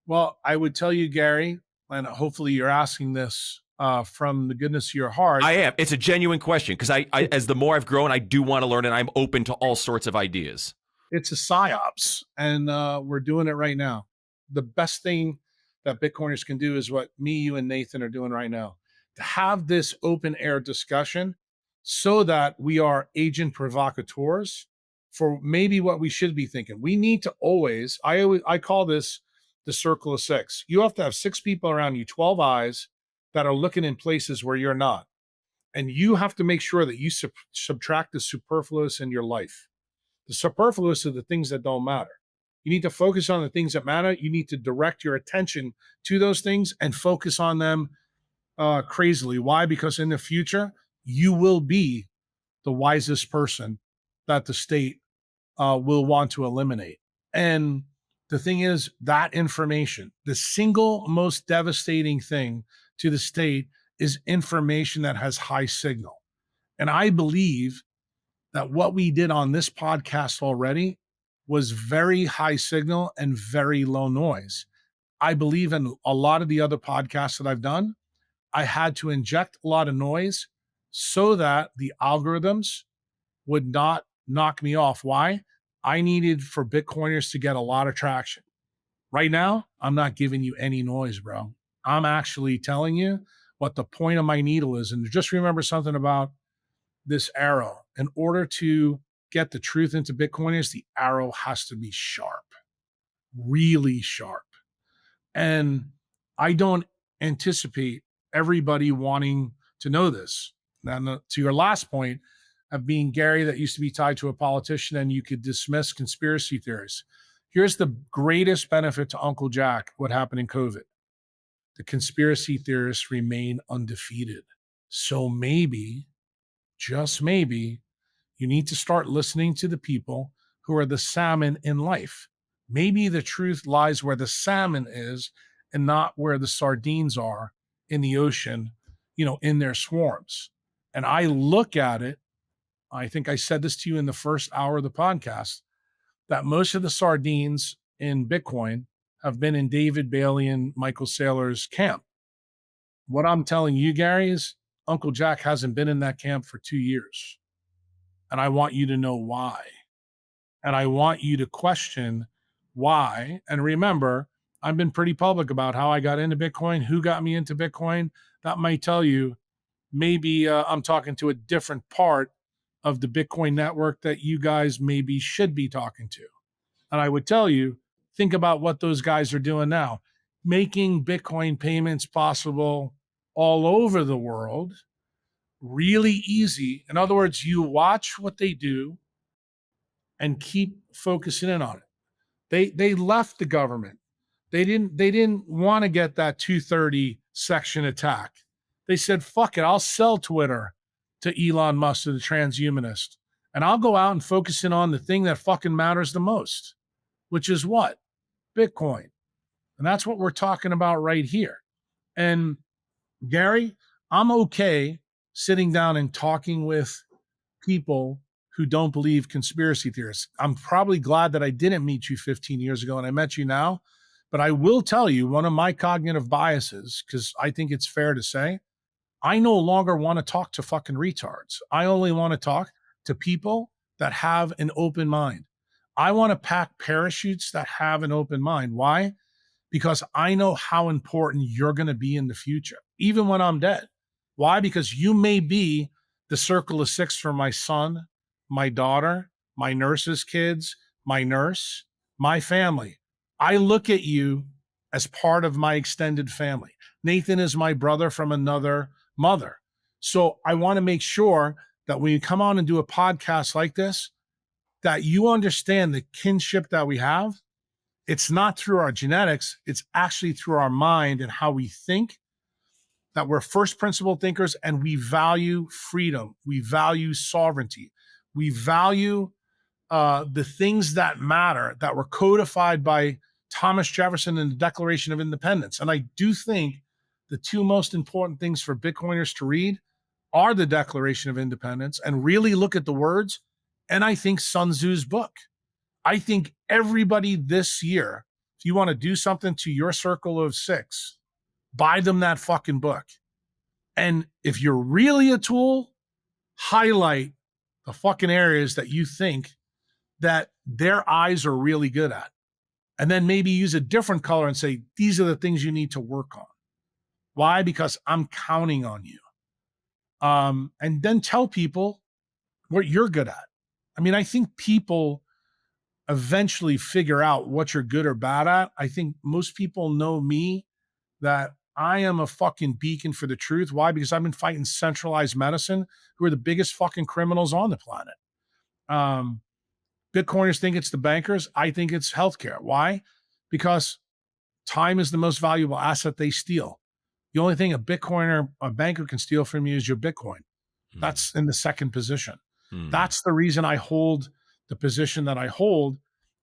Well, I would tell you, Gary, and hopefully you're asking this from the goodness of your heart. I am. It's a genuine question because I, as the more I've grown, I do want to learn, and I'm open to all sorts of ideas. It's a psyops, and we're doing it right now. The best thing that Bitcoiners can do is what me, you, and Nathan are doing right now, to have this open air discussion so that we are agent provocateurs for maybe what we should be thinking. We need to always, I call this the circle of six. You have to have 6 people around you, 12 eyes that are looking in places where you're not. And you have to make sure that you subtract the superfluous in your life. The superfluous are the things that don't matter. You need to focus on the things that matter. You need to direct your attention to those things and focus on them crazily. Why? Because in the future, you will be the wisest person that the state will want to eliminate. And the thing is, that information, the single most devastating thing to the state is information that has high signal. And I believe that what we did on this podcast already was very high signal and very low noise. I believe in a lot of the other podcasts that I've done, I had to inject a lot of noise so that the algorithms would not knock me off. Why? I needed for Bitcoiners to get a lot of traction. Right now, I'm not giving you any noise, bro. I'm actually telling you what the point of my needle is. And just remember something about this arrow. In order to get the truth into Bitcoiners, the arrow has to be sharp, really sharp. And I don't anticipate everybody wanting to know this. Now, to your last point of being Gary that used to be tied to a politician and you could dismiss conspiracy theories. Here's the greatest benefit to Uncle Jack, what happened in COVID. The conspiracy theorists remain undefeated. So maybe, just maybe, you need to start listening to the people who are the salmon in life. Maybe the truth lies where the salmon is and not where the sardines are in the ocean, in their swarms. And I look at it, I think I said this to you in the first hour of the podcast, that most of the sardines in Bitcoin have been in David Bailey and Michael Saylor's camp. What I'm telling you, Gary, is Uncle Jack hasn't been in that camp for 2 years. And I want you to know why. And I want you to question why. And remember, I've been pretty public about how I got into Bitcoin, who got me into Bitcoin. That might tell you maybe I'm talking to a different part of the Bitcoin network that you guys maybe should be talking to. And I would tell you, think about what those guys are doing now, making Bitcoin payments possible all over the world, really easy. In other words, you watch what they do and keep focusing in on it. They left the government. They didn't want to get that 230 section attack. They said, fuck it, I'll sell Twitter to Elon Musk, to the transhumanist. And I'll go out and focus in on the thing that fucking matters the most, which is what? Bitcoin. And that's what we're talking about right here. And Gary, I'm okay sitting down and talking with people who don't believe conspiracy theorists. I'm probably glad that I didn't meet you 15 years ago and I met you now. But I will tell you one of my cognitive biases, because I think it's fair to say, I no longer want to talk to fucking retards. I only want to talk to people that have an open mind. I want to pack parachutes that have an open mind. Why? Because I know how important you're going to be in the future, even when I'm dead. Why? Because you may be the circle of six for my son, my daughter, my nurse's kids, my nurse, my family. I look at you as part of my extended family. Nathan is my brother from another mother. So I want to make sure that when you come on and do a podcast like this, that you understand the kinship that we have. It's not through our genetics, it's actually through our mind and how we think, that we're first principle thinkers and we value freedom. We value sovereignty. We value the things that matter that were codified by Thomas Jefferson in the Declaration of Independence. And I do think the two most important things for Bitcoiners to read are the Declaration of Independence and really look at the words. And I think Sun Tzu's book. I think everybody this year, if you want to do something to your circle of six, buy them that fucking book. And if you're really a tool, highlight the fucking areas that you think that their eyes are really good at. And then maybe use a different color and say, these are the things you need to work on. Why? Because I'm counting on you. And then tell people what you're good at. I mean, I think people eventually figure out what you're good or bad at. I think most people know me that I am a fucking beacon for the truth. Why? Because I've been fighting centralized medicine, who are the biggest fucking criminals on the planet. Bitcoiners think it's the bankers. I think it's healthcare. Why? Because time is the most valuable asset they steal. The only thing a Bitcoiner, a banker can steal from you is your Bitcoin. That's in the second position. That's the reason I hold the position that I hold.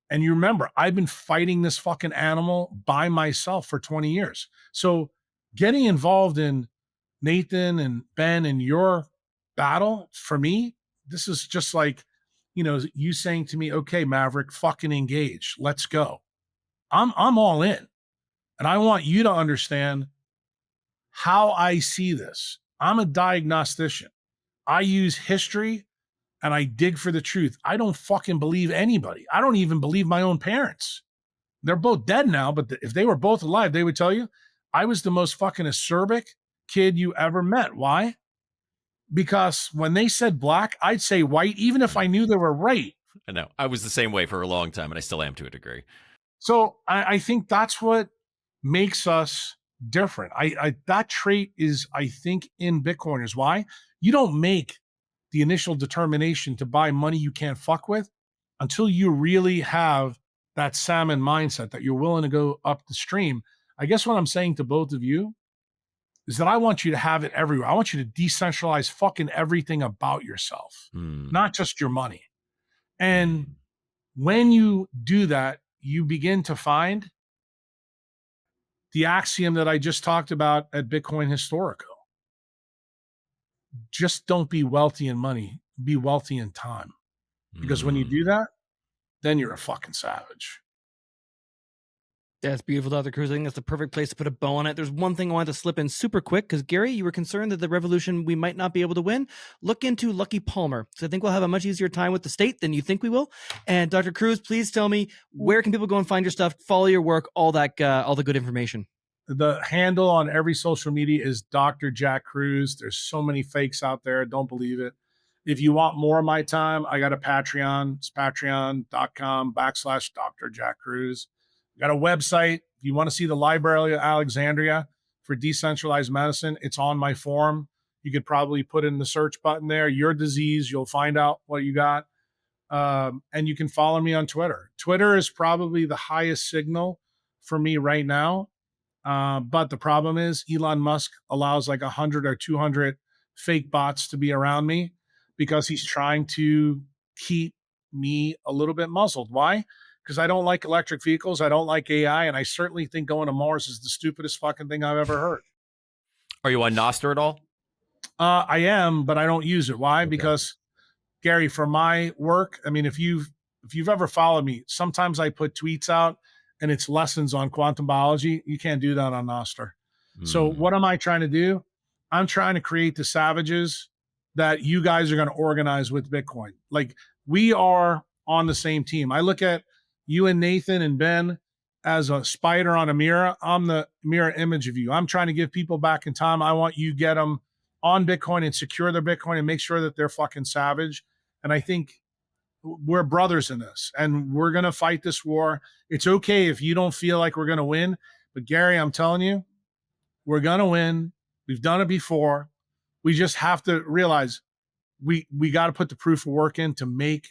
And you remember, I've been fighting this fucking animal by myself for 20 years. So getting involved in Nathan and Ben and your battle, for me, this is just like, you saying to me, okay, Maverick, fucking engage. Let's go. I'm all in. And I want you to understand how I see this. I'm a diagnostician. I use history and I dig for the truth. I don't fucking believe anybody. I don't even believe my own parents. They're both dead now, but if they were both alive, they would tell you I was the most fucking acerbic kid you ever met. Why? Because when they said black, I'd say white, even if I knew they were right. I know. I was the same way for a long time, and I still am to a degree. So I think that's what makes us different. That trait is, I think, in Bitcoiners. Why? You don't make the initial determination to buy money you can't fuck with until you really have that salmon mindset that you're willing to go up the stream. I guess what I'm saying to both of you is that I want you to have it everywhere. I want you to decentralize fucking everything about yourself, not just your money. And when you do that, you begin to find the axiom that I just talked about at Bitcoin Historico. Just don't be wealthy in money, be wealthy in time. Because when you do that, then you're a fucking savage. That's beautiful, Dr. Kruse. I think that's the perfect place to put a bow on it. There's one thing I wanted to slip in super quick, because Gary, you were concerned that the revolution we might not be able to win. Look into Lucky Palmer. So I think we'll have a much easier time with the state than you think we will. And Dr. Kruse, please tell me, where can people go and find your stuff, follow your work, all the good information? The handle on every social media is Dr. Jack Kruse. There's so many fakes out there. Don't believe it. If you want more of my time, I got a Patreon. It's patreon.com/Dr. Jack Kruse. Got a website. If you want to see the Library of Alexandria for decentralized medicine, it's on my forum. You could probably put in the search button there, your disease. You'll find out what you got. And you can follow me on Twitter. Twitter is probably the highest signal for me right now. But the problem is Elon Musk allows like 100 or 200 fake bots to be around me because he's trying to keep me a little bit muzzled. Why? because I don't like electric vehicles. I don't like AI. And I certainly think going to Mars is the stupidest fucking thing I've ever heard. Are you on Nostr at all? I am, but I don't use it. Why? Okay. Because, Gary, for my work, I mean, if you've ever followed me, sometimes I put tweets out and it's lessons on quantum biology. You can't do that on Nostr. So what am I trying to do? I'm trying to create the savages that you guys are going to organize with Bitcoin. Like, we are on the same team. I look at you and Nathan and Ben as a spider on a mirror. I'm the mirror image of you. I'm trying to give people back in time. I want you to get them on Bitcoin and secure their Bitcoin and make sure that they're fucking savage. And I think we're brothers in this, and we're going to fight this war. It's okay if you don't feel like we're going to win, but Gary, I'm telling you, we're going to win. We've done it before. We just have to realize we got to put the proof of work in to make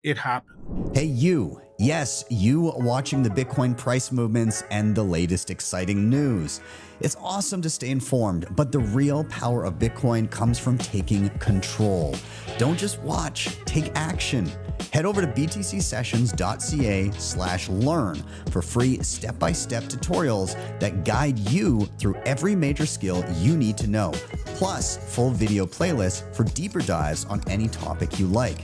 it happen. Hey, you. Yes, you watching the Bitcoin price movements and the latest exciting news. It's awesome to stay informed, but the real power of Bitcoin comes from taking control. Don't just watch, take action. Head over to btcsessions.ca/learn for free step-by-step tutorials that guide you through every major skill you need to know, plus full video playlists for deeper dives on any topic you like.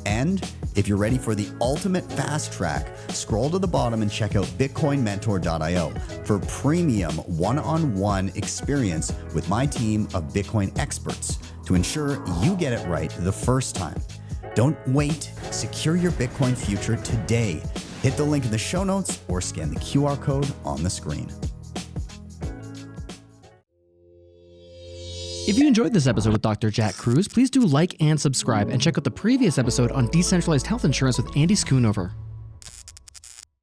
And if you're ready for the ultimate fast track, scroll to the bottom and check out bitcoinmentor.io for premium one-on-one experience with my team of Bitcoin experts to ensure you get it right the first time. Don't wait. Secure your Bitcoin future today. Hit the link in the show notes or scan the QR code on the screen. If you enjoyed this episode with Dr. Jack Kruse, please do like and subscribe, and check out the previous episode on decentralized health insurance with Andy Schoonover.